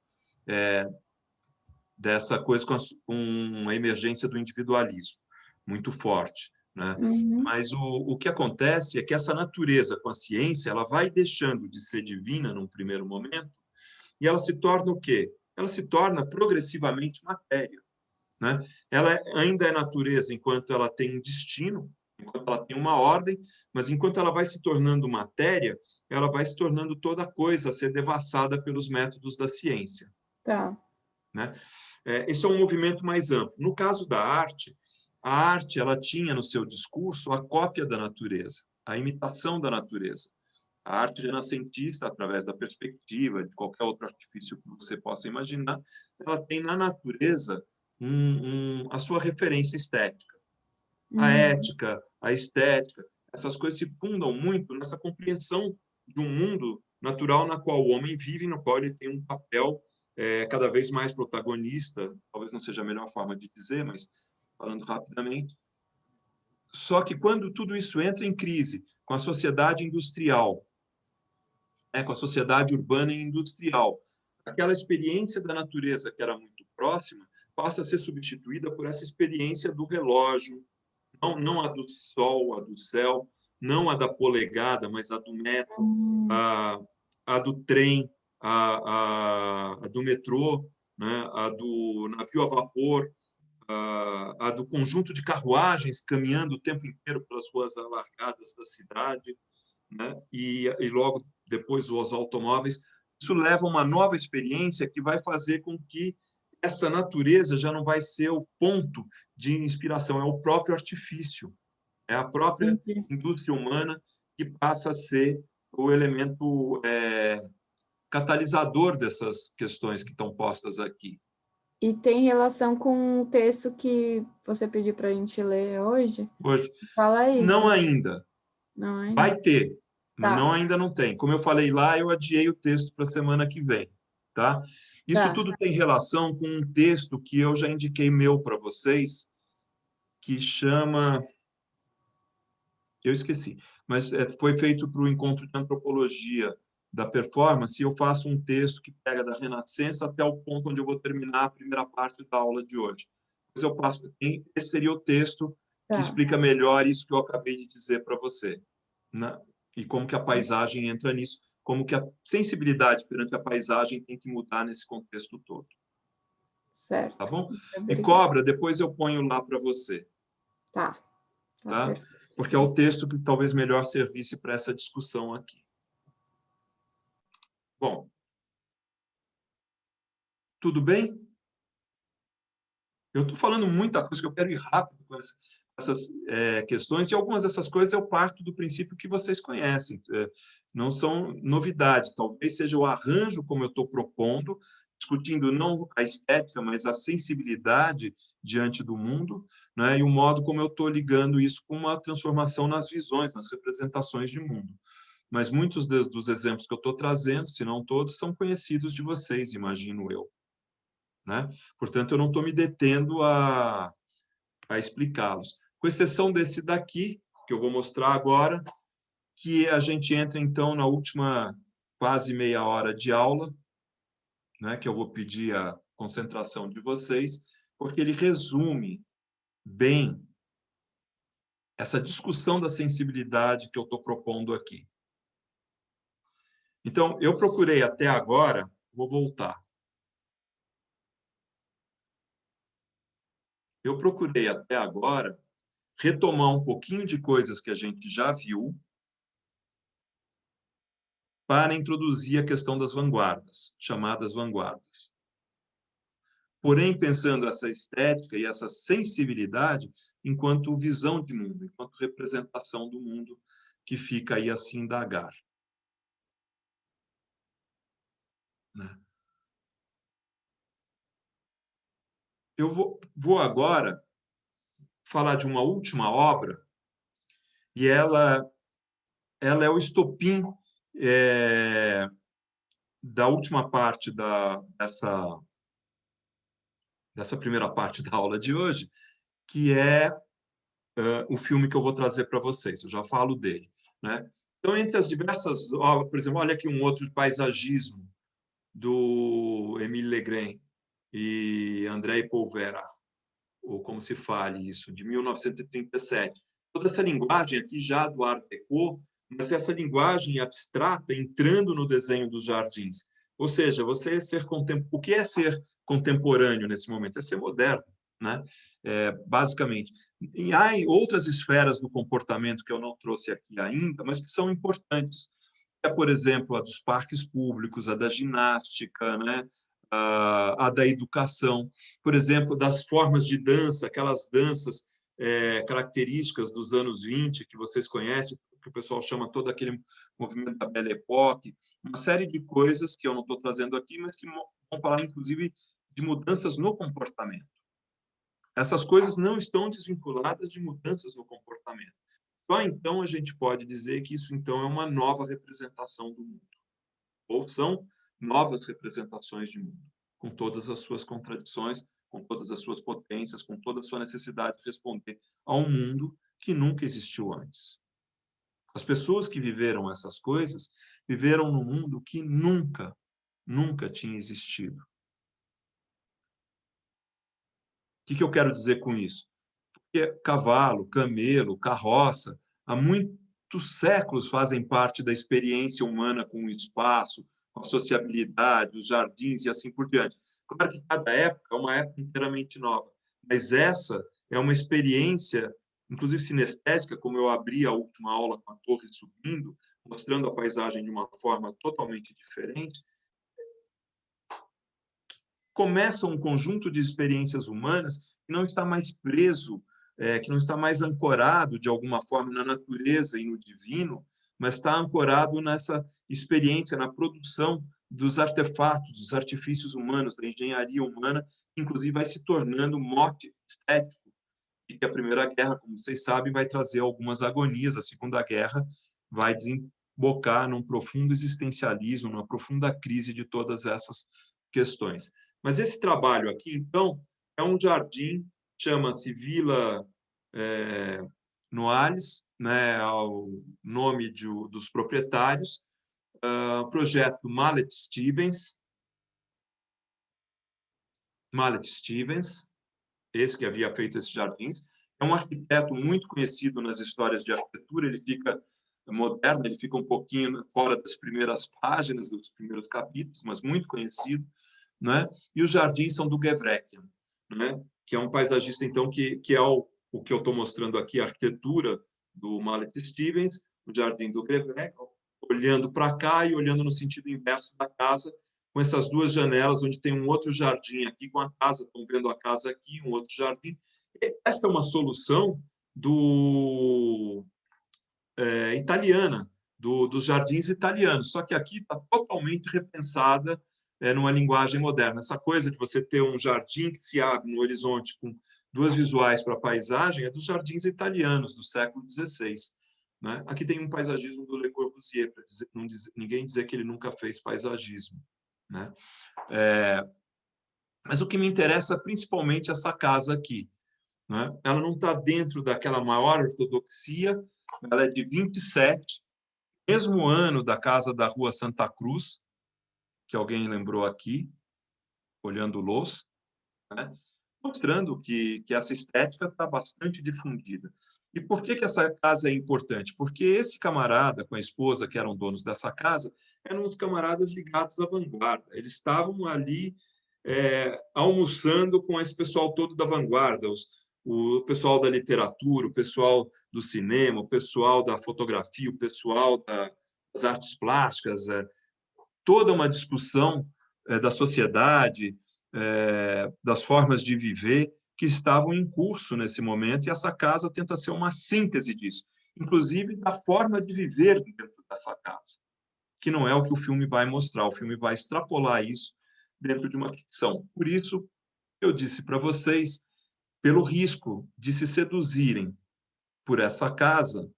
dessa coisa com a emergência do individualismo muito forte, né? Mas o que acontece é que essa natureza com a ciência, ela vai deixando de ser divina num primeiro momento e ela se torna o quê? Ela se torna progressivamente matéria, né? Ela ainda é natureza enquanto ela tem um destino, enquanto ela tem uma ordem, mas enquanto ela vai se tornando matéria, ela vai se tornando toda coisa a ser devassada pelos métodos da ciência. Tá. Né? Esse é um movimento mais amplo. No caso da arte, a arte ela tinha no seu discurso a cópia da natureza, a imitação da natureza. A arte renascentista, através da perspectiva, de qualquer outro artifício que você possa imaginar, ela tem na natureza a sua referência estética. A ética, a estética, essas coisas se fundam muito nessa compreensão de um mundo natural na qual o homem vive, no qual ele tem um papel cada vez mais protagonista, talvez não seja a melhor forma de dizer, mas falando rapidamente. Só que quando tudo isso entra em crise com a sociedade industrial, com a sociedade urbana e industrial, aquela experiência da natureza que era muito próxima passa a ser substituída por essa experiência do relógio, não a do sol, a do céu, não a da polegada, mas a do metro, a do trem, a do metrô, né? A do navio a vapor, a do conjunto de carruagens caminhando o tempo inteiro pelas ruas alargadas da cidade, né? E logo depois os automóveis. Isso leva a uma nova experiência que vai fazer com que essa natureza já não vai ser o ponto de inspiração, é o próprio artifício, é a própria indústria humana que passa a ser o elemento catalisador dessas questões que estão postas aqui. E tem relação com o texto que você pediu para a gente ler hoje? Hoje, Fala isso. não ainda. Não ainda? Vai ter, mas Tá. ainda não tem. Como eu falei lá, eu adiei o texto para a semana que vem, tá? Isso tudo tem relação com um texto que eu já indiquei meu para vocês, que chama... Eu esqueci, mas foi feito para o encontro de antropologia da performance, e eu faço um texto que pega da Renascença até o ponto onde eu vou terminar a primeira parte da aula de hoje. Depois eu passo, esse seria o texto que explica melhor isso que eu acabei de dizer para você, né? E como que a paisagem entra nisso, como que a sensibilidade perante a paisagem tem que mudar nesse contexto todo. Certo. Tá bom? E Obrigada. cobra, depois eu ponho lá para você. Tá. Tá? Perfeito. Porque é o texto que talvez melhor servisse para essa discussão aqui. Bom, tudo bem? Eu estou falando muita coisa que eu quero ir rápido com essas questões, e algumas dessas coisas eu parto do princípio que vocês conhecem. Não são novidade, talvez seja o arranjo como eu estou propondo, discutindo não a estética, mas a sensibilidade diante do mundo, né? E o modo como eu estou ligando isso com uma transformação nas visões, nas representações de mundo. Mas muitos dos exemplos que eu estou trazendo, se não todos, são conhecidos de vocês, imagino eu. né? Portanto, eu não estou me detendo a explicá-los. Com exceção desse daqui, que eu vou mostrar agora, que a gente entra, então, na última quase meia hora de aula, né, que eu vou pedir a concentração de vocês, porque ele resume bem essa discussão da sensibilidade que eu estou propondo aqui. Então, eu procurei até agora, vou voltar. Eu procurei até agora retomar um pouquinho de coisas que a gente já viu para introduzir a questão das vanguardas, chamadas vanguardas. Porém, pensando essa estética e essa sensibilidade enquanto visão de mundo, enquanto representação do mundo que fica aí a se indagar. Né? Eu vou agora falar de uma última obra, e ela é o estopim da última parte dessa primeira parte da aula de hoje, que é o filme que eu vou trazer para vocês. Eu já falo dele. Né? Então, entre as diversas obras, por exemplo, olha aqui um outro de paisagismo do Émile Legrain e André Poulvera, ou como se fale isso, de 1937. Toda essa linguagem aqui já do Art Deco, mas essa linguagem abstrata entrando no desenho dos jardins. Ou seja, você ser o que é ser contemporâneo nesse momento? É ser moderno, né? Basicamente. E há outras esferas do comportamento que eu não trouxe aqui ainda, mas que são importantes. Por exemplo, a dos parques públicos, a da ginástica, né? A da educação, por exemplo, das formas de dança, aquelas danças características dos anos 20, que vocês conhecem, que o pessoal chama todo aquele movimento da Belle Époque, uma série de coisas que eu não estou trazendo aqui, mas que vão falar, inclusive, de mudanças no comportamento. Essas coisas não estão desvinculadas de mudanças no comportamento. Só então a gente pode dizer que isso, então, é uma nova representação do mundo. Ou são novas representações de mundo, com todas as suas contradições, com todas as suas potências, com toda a sua necessidade de responder a um mundo que nunca existiu antes. As pessoas que viveram essas coisas viveram num mundo que nunca tinha existido. O que eu quero dizer com isso? Porque cavalo, camelo, carroça, há muitos séculos fazem parte da experiência humana com o espaço, com a sociabilidade, os jardins e assim por diante. Claro que cada época é uma época inteiramente nova, mas essa é uma experiência, inclusive sinestésica, como eu abri a última aula com a torre subindo, mostrando a paisagem de uma forma totalmente diferente. Começa um conjunto de experiências humanas que não está mais preso, que não está mais ancorado, de alguma forma, na natureza e no divino, mas está ancorado nessa experiência, na produção dos artefatos, dos artifícios humanos, da engenharia humana, que, inclusive, vai se tornando mote estético, e que a Primeira Guerra, como vocês sabem, vai trazer algumas agonias, a Segunda Guerra vai desembocar num profundo existencialismo, numa profunda crise de todas essas questões. Mas esse trabalho aqui, então, é um jardim, chama-se Vila Noales, né, ao nome dos proprietários, projeto Mallet Stevens, esse que havia feito esses jardins, é um arquiteto muito conhecido nas histórias de arquitetura, ele fica moderno, ele fica um pouquinho fora das primeiras páginas, dos primeiros capítulos, mas muito conhecido, né? E os jardins são do Gevrekian, né? Que é um paisagista, então, que é o que eu estou mostrando aqui, a arquitetura do Mallet Stevens, o jardim do Gevrekian, olhando para cá e olhando no sentido inverso da casa, com essas duas janelas, onde tem um outro jardim aqui com a casa, estão vendo a casa aqui, um outro jardim. Esta é uma solução italiana, dos jardins italianos, só que aqui está totalmente repensada numa linguagem moderna. Essa coisa de você ter um jardim que se abre no horizonte com duas visuais para a paisagem é dos jardins italianos do século XVI. Né? Aqui tem um paisagismo do Le Corbusier, para ninguém dizer que ele nunca fez paisagismo. Né? Mas o que me interessa principalmente é essa casa aqui, né? Ela não está dentro daquela maior ortodoxia, ela é de 27, mesmo ano da casa da Rua Santa Cruz, que alguém lembrou aqui, olhando Los, né? Mostrando que essa estética está bastante difundida. E por que essa casa é importante? Porque esse camarada com a esposa, que eram donos dessa casa, eram os camaradas ligados à vanguarda. Eles estavam ali almoçando com esse pessoal todo da vanguarda, o pessoal da literatura, o pessoal do cinema, o pessoal da fotografia, o pessoal das artes plásticas, toda uma discussão da sociedade, das formas de viver que estavam em curso nesse momento, e essa casa tenta ser uma síntese disso, inclusive da forma de viver dentro dessa casa, que não é o que o filme vai mostrar, o filme vai extrapolar isso dentro de uma ficção. Por isso, eu disse para vocês, pelo risco de se seduzirem por essa casa,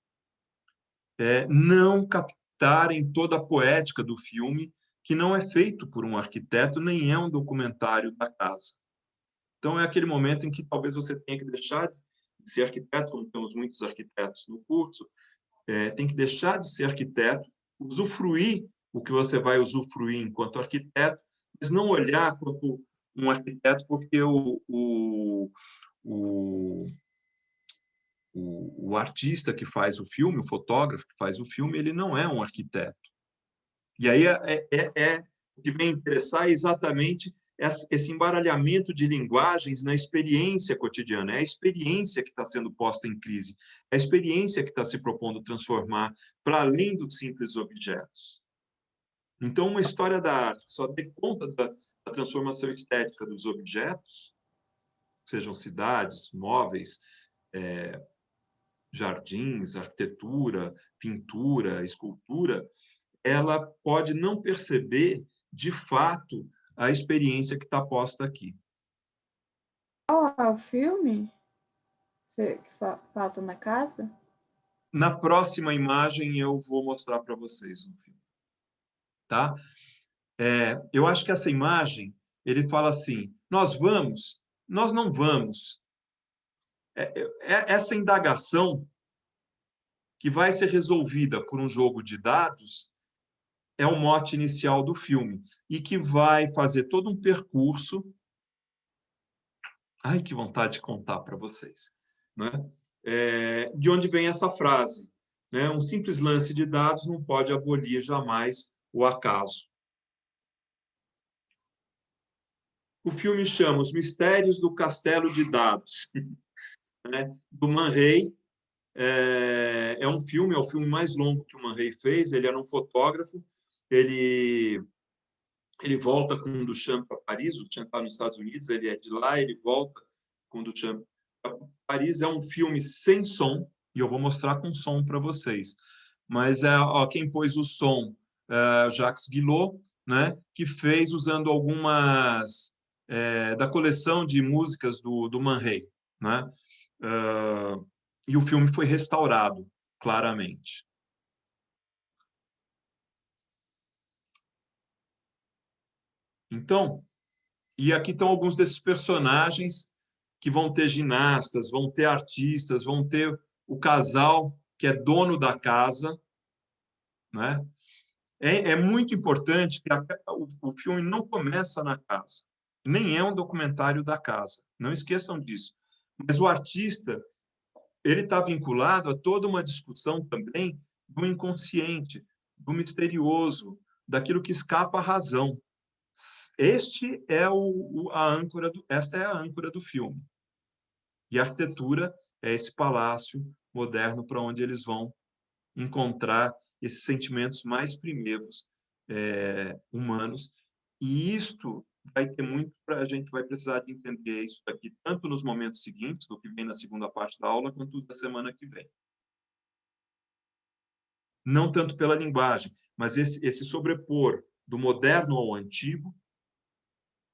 não captarem toda a poética do filme, que não é feito por um arquiteto, nem é um documentário da casa. Então, é aquele momento em que talvez você tenha que deixar de ser arquiteto, como temos muitos arquitetos no curso, tem que deixar de ser arquiteto, usufruir o que você vai usufruir enquanto arquiteto, mas não olhar como um arquiteto porque o artista que faz o filme, o fotógrafo que faz o filme, ele não é um arquiteto. E aí o que vem interessar é exatamente esse embaralhamento de linguagens na experiência cotidiana. É a experiência que está sendo posta em crise, é a experiência que está se propondo transformar para além dos simples objetos. Então, uma história da arte só dê conta da transformação estética dos objetos, sejam cidades, móveis, jardins, arquitetura, pintura, escultura, ela pode não perceber, de fato, a experiência que está posta aqui. Qual é o filme que passa na casa? Na próxima imagem, eu vou mostrar para vocês um filme. Tá? Eu acho que essa imagem, ele fala assim, nós vamos, nós não vamos. Essa indagação que vai ser resolvida por um jogo de dados é o mote inicial do filme e que vai fazer todo um percurso. Ai, que vontade de contar para vocês, né? De onde vem essa frase, né? Um simples lance de dados não pode abolir jamais o acaso. O filme chama Os Mistérios do Castelo de Dados, né? Do Man Ray. É um filme, é o filme mais longo que o Man Ray fez. Ele era um fotógrafo, ele volta com o Duchamp para Paris, o Duchamp está nos Estados Unidos, ele é de lá, ele volta com o Duchamp para Paris. É um filme sem som, e eu vou mostrar com som para vocês. Mas quem pôs o som, Jacques Guillot, né, que fez usando algumas da coleção de músicas do Man Ray, né? E o filme foi restaurado, claramente. Então, e aqui estão alguns desses personagens que vão ter ginastas, vão ter artistas, vão ter o casal que é dono da casa, né? É muito importante que o filme não começa na casa, nem é um documentário da casa, não esqueçam disso. Mas o artista, ele está vinculado a toda uma discussão também do inconsciente, do misterioso, daquilo que escapa à razão. Esta é a âncora do filme. E a arquitetura é esse palácio moderno para onde eles vão encontrar esses sentimentos mais primeiros humanos. E isto vai ter muito a gente vai precisar de entender isso aqui, tanto nos momentos seguintes, do que vem na segunda parte da aula, quanto da semana que vem. Não tanto pela linguagem, mas esse sobrepor do moderno ao antigo,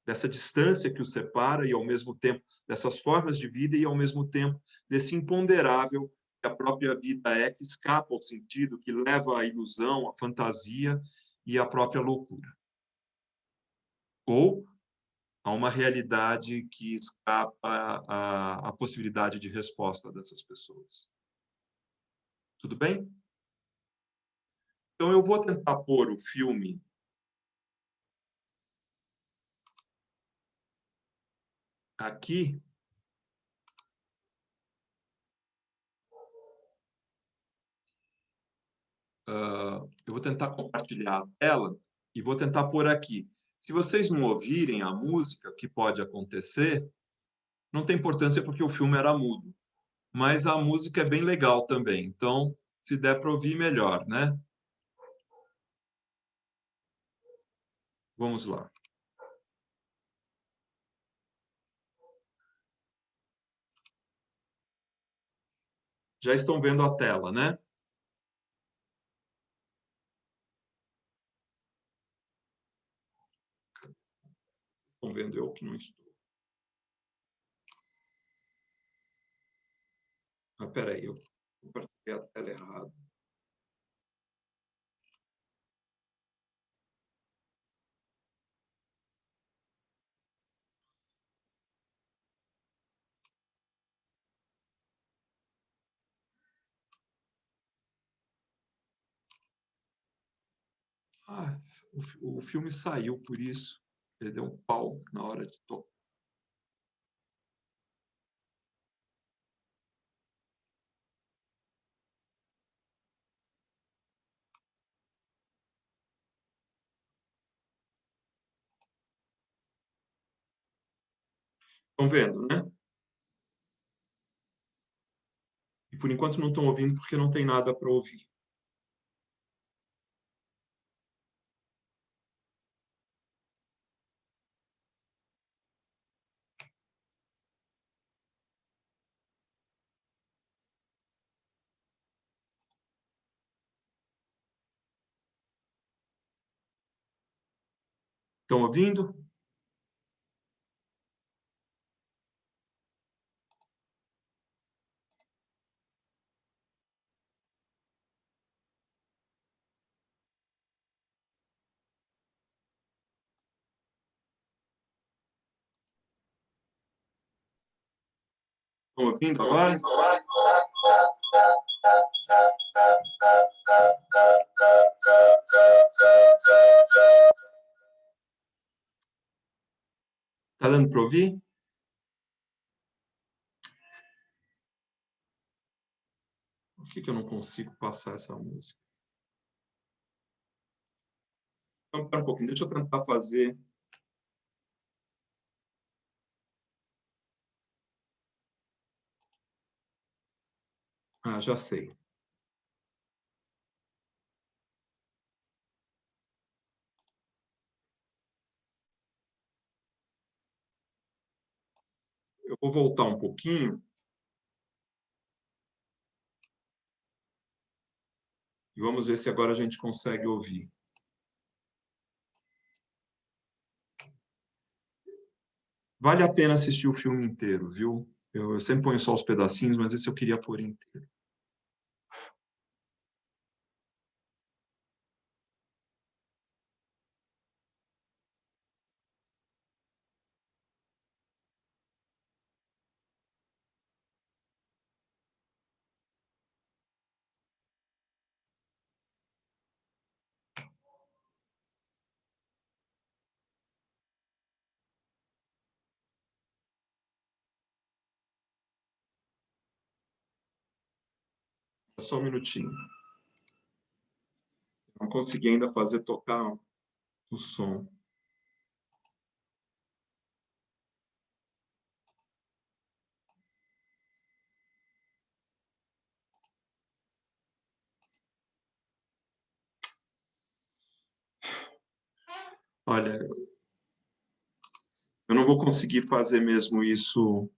dessa distância que o separa e, ao mesmo tempo, dessas formas de vida e, ao mesmo tempo, desse imponderável que a própria vida é, que escapa ao sentido, que leva à ilusão, à fantasia e à própria loucura. Ou a uma realidade que escapa à possibilidade de resposta dessas pessoas. Tudo bem? Então, eu vou tentar pôr o filme aqui. Eu vou tentar compartilhar a tela e vou tentar pôr aqui. Se vocês não ouvirem a música, que pode acontecer, não tem importância porque o filme era mudo. Mas a música é bem legal também. Então, se der para ouvir, melhor, né? Vamos lá. Já estão vendo a tela, né? Estão vendo eu que não estou. Ah, espera aí, eu compartilhei a tela errada. Ah, o filme saiu por isso. Ele deu um pau na hora de tocar. Estão vendo, né? E por enquanto não estão ouvindo porque não tem nada para ouvir. Estão ouvindo? Estão ouvindo agora? Está dando para ouvir? Por que eu não consigo passar essa música? Então, espera um pouquinho, deixa eu tentar fazer. Ah, já sei. Eu vou voltar um pouquinho. E vamos ver se agora a gente consegue ouvir. Vale a pena assistir o filme inteiro, viu? Eu sempre ponho só os pedacinhos, mas esse eu queria pôr inteiro. Só um minutinho. Não consegui ainda fazer tocar o som. Olha, eu não vou conseguir fazer mesmo isso.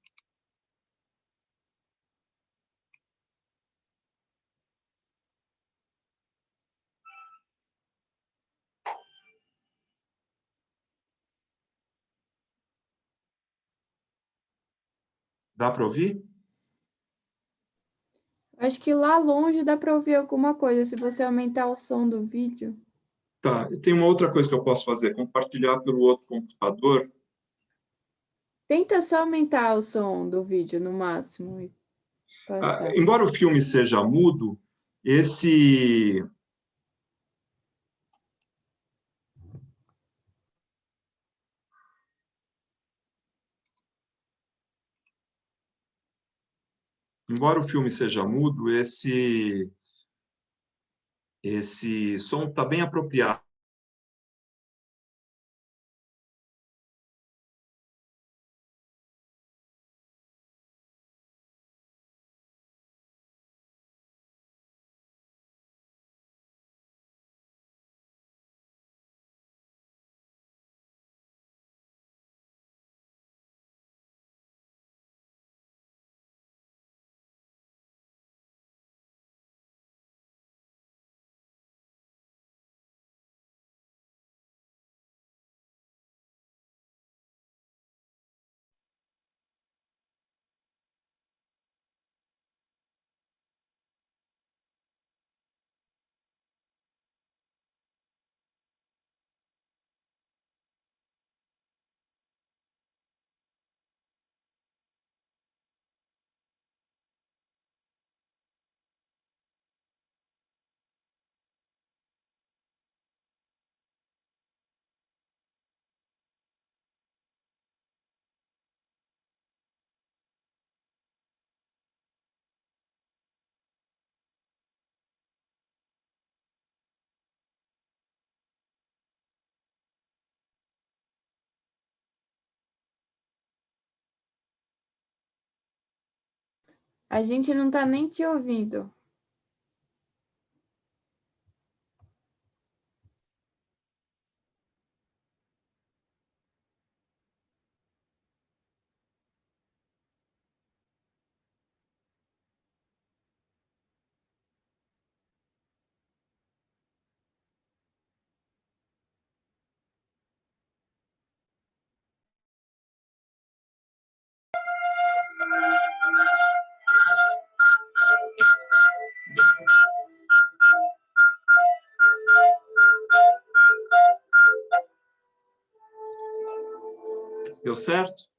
Dá para ouvir? Acho que lá longe dá para ouvir alguma coisa, se você aumentar o som do vídeo. Tá, e tem uma outra coisa que eu posso fazer, compartilhar pelo outro computador. Tenta só aumentar o som do vídeo no máximo e passar. Embora o filme seja mudo, esse embora o filme seja mudo, esse som está bem apropriado. A gente não está nem te ouvindo. Deu certo?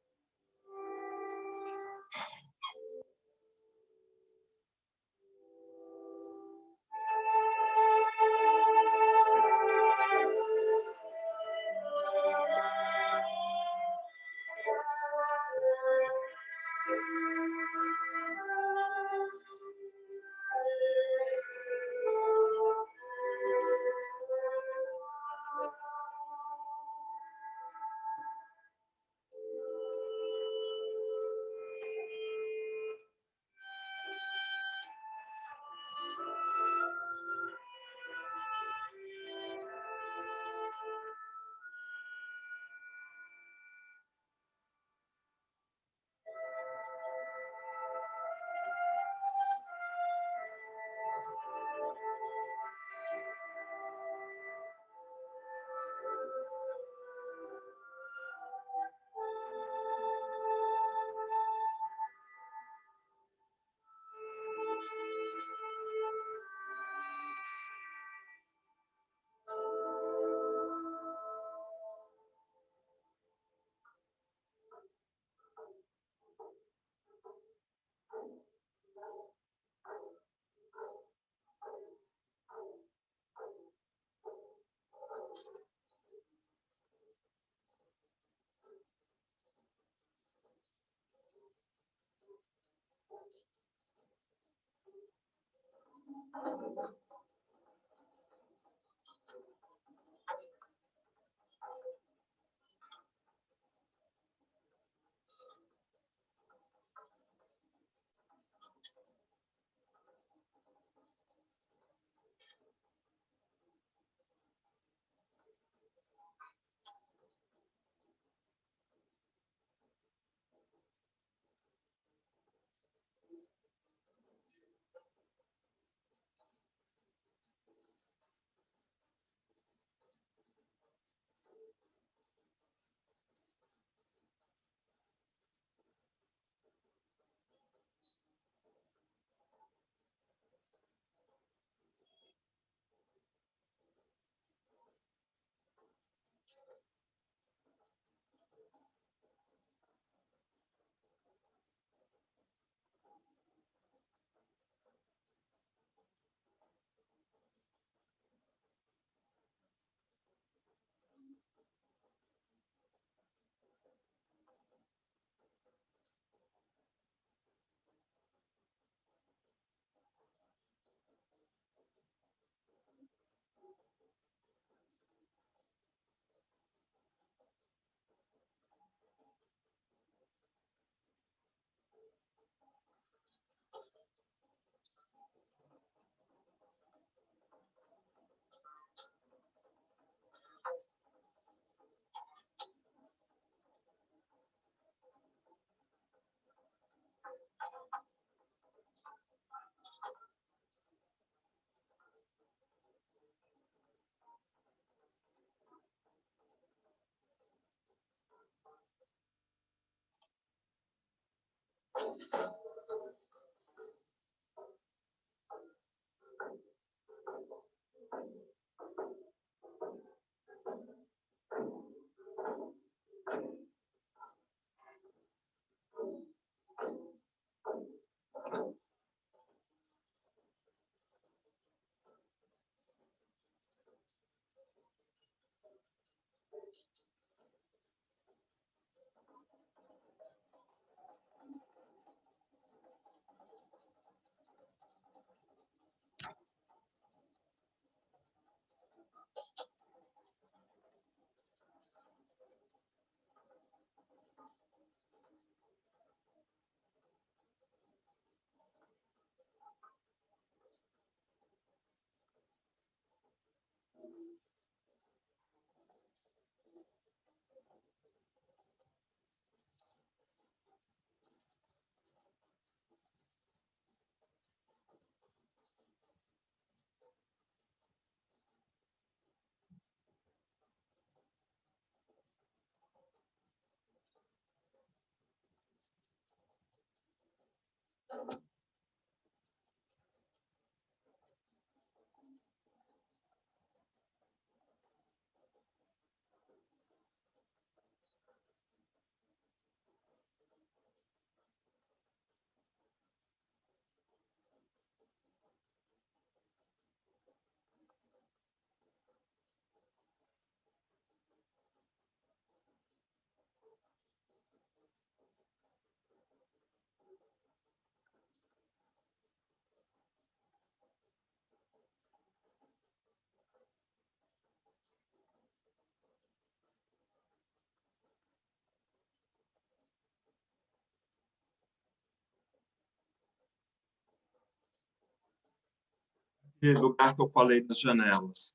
lugar que eu falei das janelas.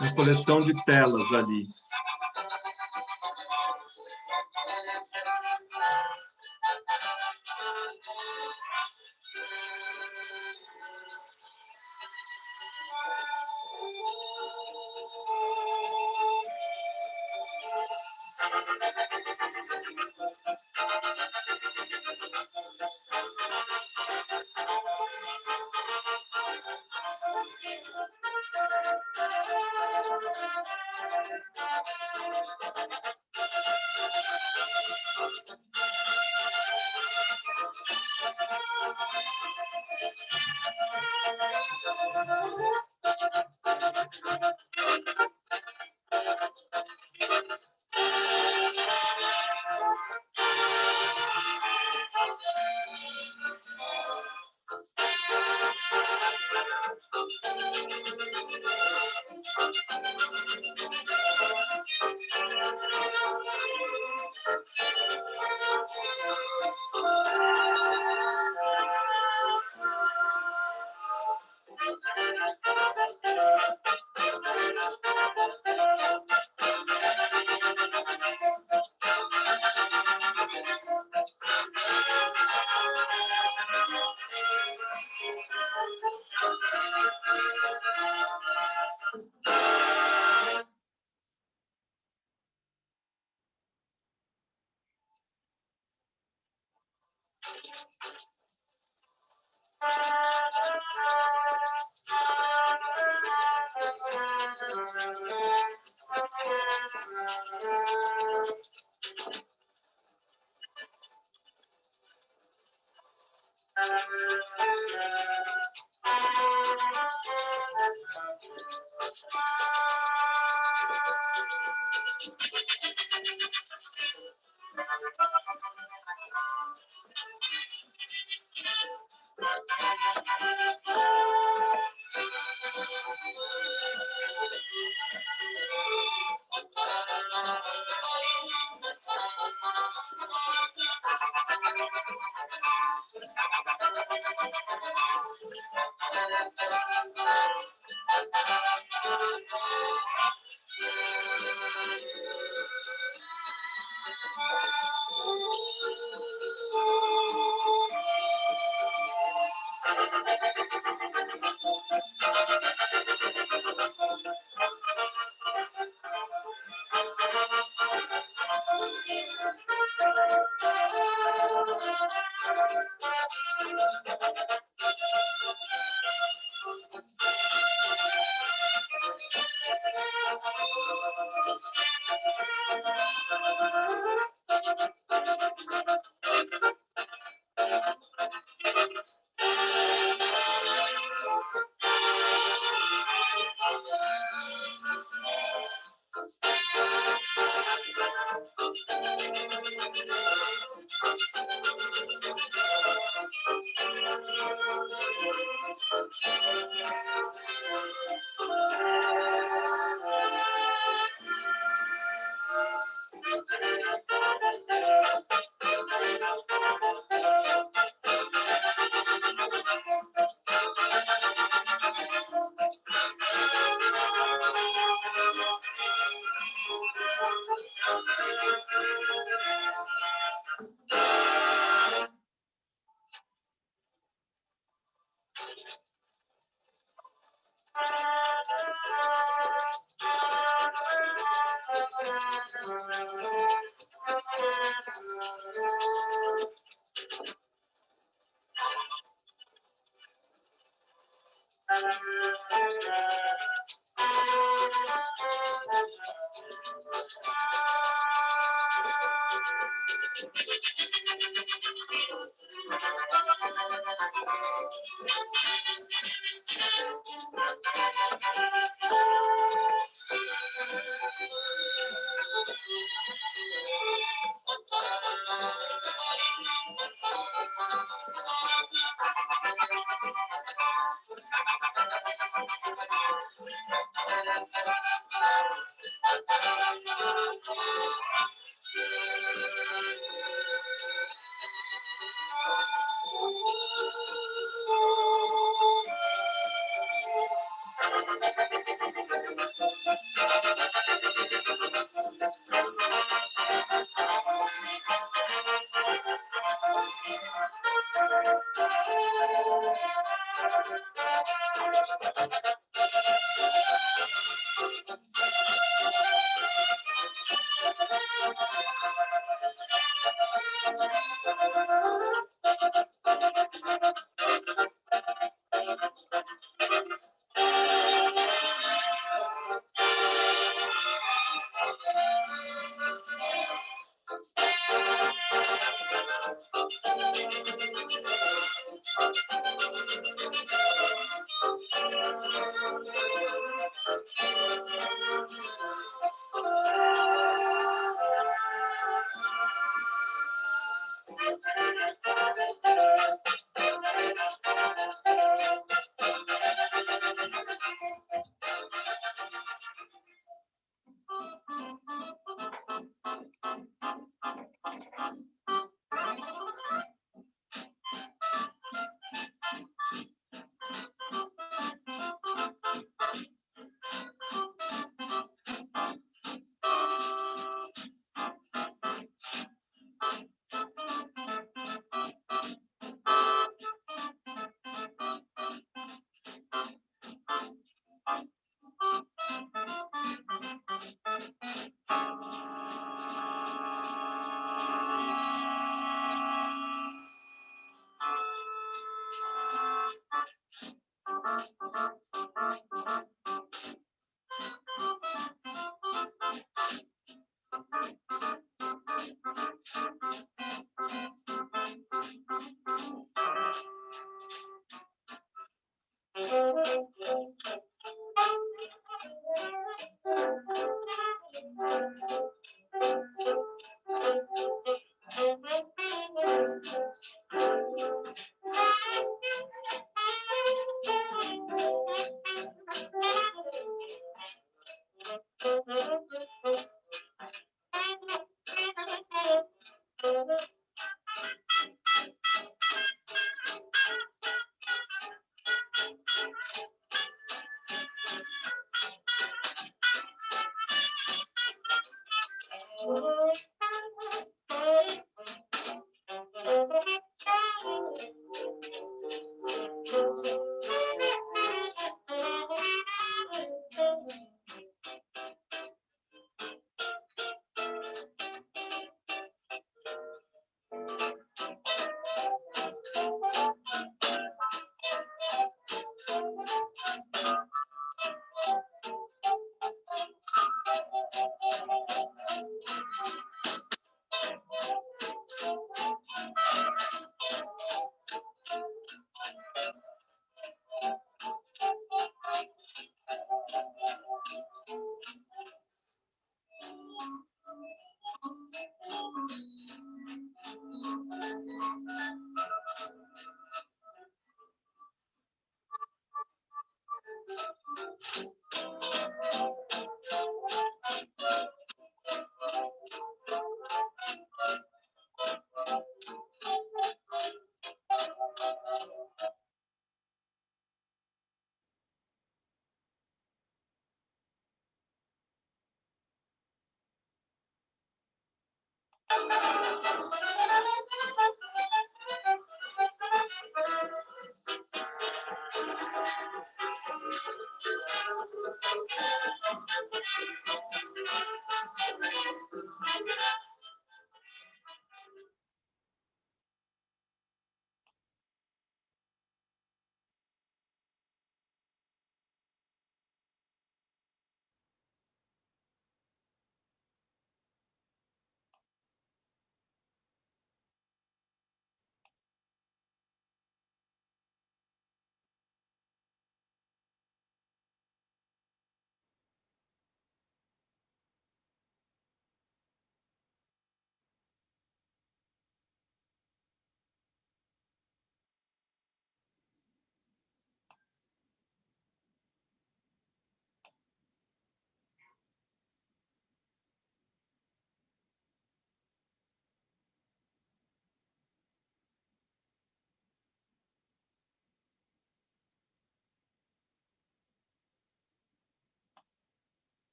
Uma coleção de telas ali.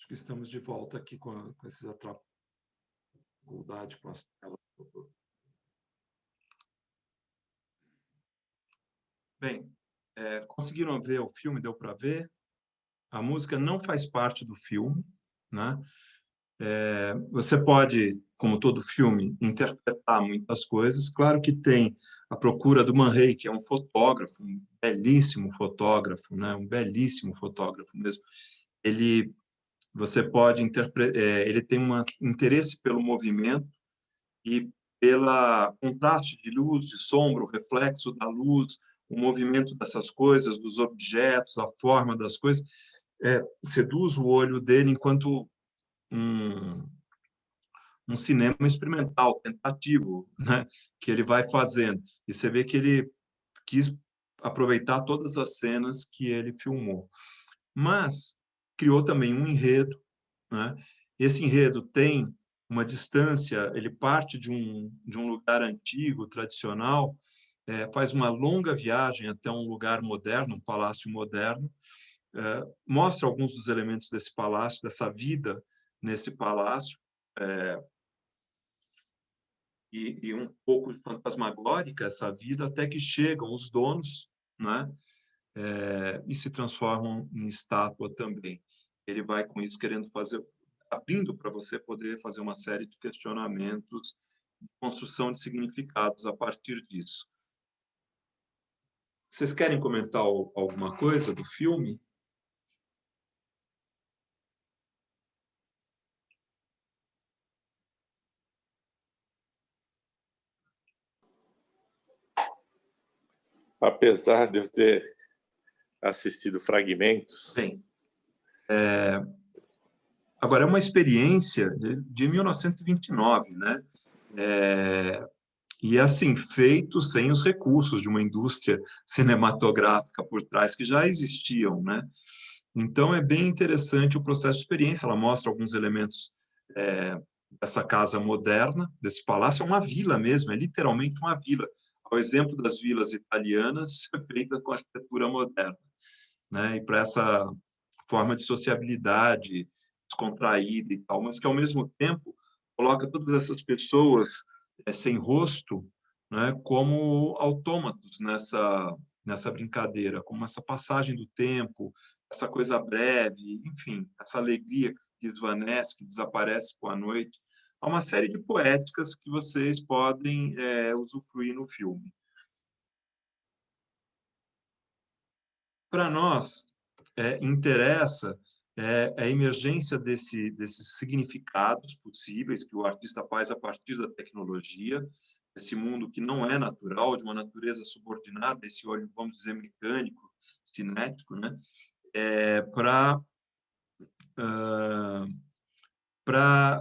Acho que estamos de volta aqui com esses dificuldade com as telas. Bem, conseguiram ver o filme? Deu para ver? A música não faz parte do filme, né? Você pode, como todo filme, interpretar muitas coisas. Claro que tem A Procura do Man Ray, que é um fotógrafo, um belíssimo fotógrafo, né? Um belíssimo fotógrafo mesmo. Você pode interpretar, ele tem um interesse pelo movimento e pela contraste de luz, de sombra, o reflexo da luz, o movimento dessas coisas, dos objetos, a forma das coisas, seduz o olho dele enquanto um cinema experimental, tentativo, né, que ele vai fazendo. E você vê que ele quis aproveitar todas as cenas que ele filmou. Mas criou também um enredo, né? Esse enredo tem uma distância, ele parte de um lugar antigo, tradicional, faz uma longa viagem até um lugar moderno, um palácio moderno, mostra alguns dos elementos desse palácio, dessa vida nesse palácio, e um pouco fantasmagórica essa vida, até que chegam os donos, né? E se transformam em estátua também. Ele vai com isso querendo fazer, abrindo para você poder fazer uma série de questionamentos, construção de significados a partir disso. Vocês querem comentar alguma coisa do filme? Apesar de eu ter assistido fragmentos. Bem, agora é uma experiência de 1929, né? E assim, feito sem os recursos de uma indústria cinematográfica por trás que já existiam, né? Então é bem interessante o processo de experiência. Ela mostra alguns elementos dessa casa moderna, desse palácio. É uma vila mesmo, é literalmente uma vila. Ao exemplo das vilas italianas, feita com arquitetura moderna, né? E para essa forma de sociabilidade descontraída e tal, mas que ao mesmo tempo coloca todas essas pessoas sem rosto, né, como autômatos nessa brincadeira, como essa passagem do tempo, essa coisa breve, enfim, essa alegria que desvanece, que desaparece com a noite. Há uma série de poéticas que vocês podem usufruir no filme. Para nós, interessa a emergência desses significados possíveis que o artista faz a partir da tecnologia, esse mundo que não é natural, de uma natureza subordinada, esse olho, vamos dizer, mecânico, cinético, né? Para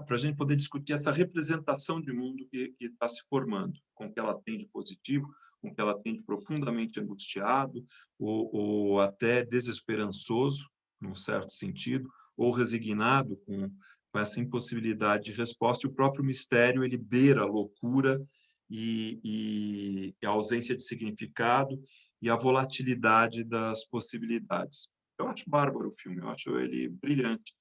a gente poder discutir essa representação de mundo que está se formando, com o que ela tem de positivo, com o que ela tem de profundamente angustiado, ou até desesperançoso, num certo sentido, ou resignado com essa impossibilidade de resposta. E o próprio mistério, ele beira a loucura e a ausência de significado e a volatilidade das possibilidades. Eu acho bárbaro o filme, eu acho ele brilhante.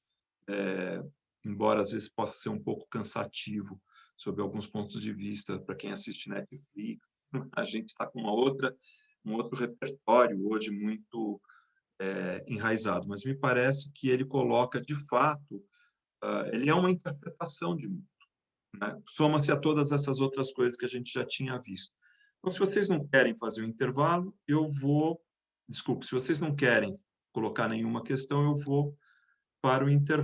Embora às vezes possa ser um pouco cansativo sob alguns pontos de vista para quem assiste Netflix, a gente está com um outro repertório hoje muito enraizado, mas me parece que ele coloca de fato, ele é uma interpretação de mundo, né? Soma-se a todas essas outras coisas que a gente já tinha visto. Então, se vocês não querem fazer o intervalo, desculpe, se vocês não querem colocar nenhuma questão, eu vou para o intervalo.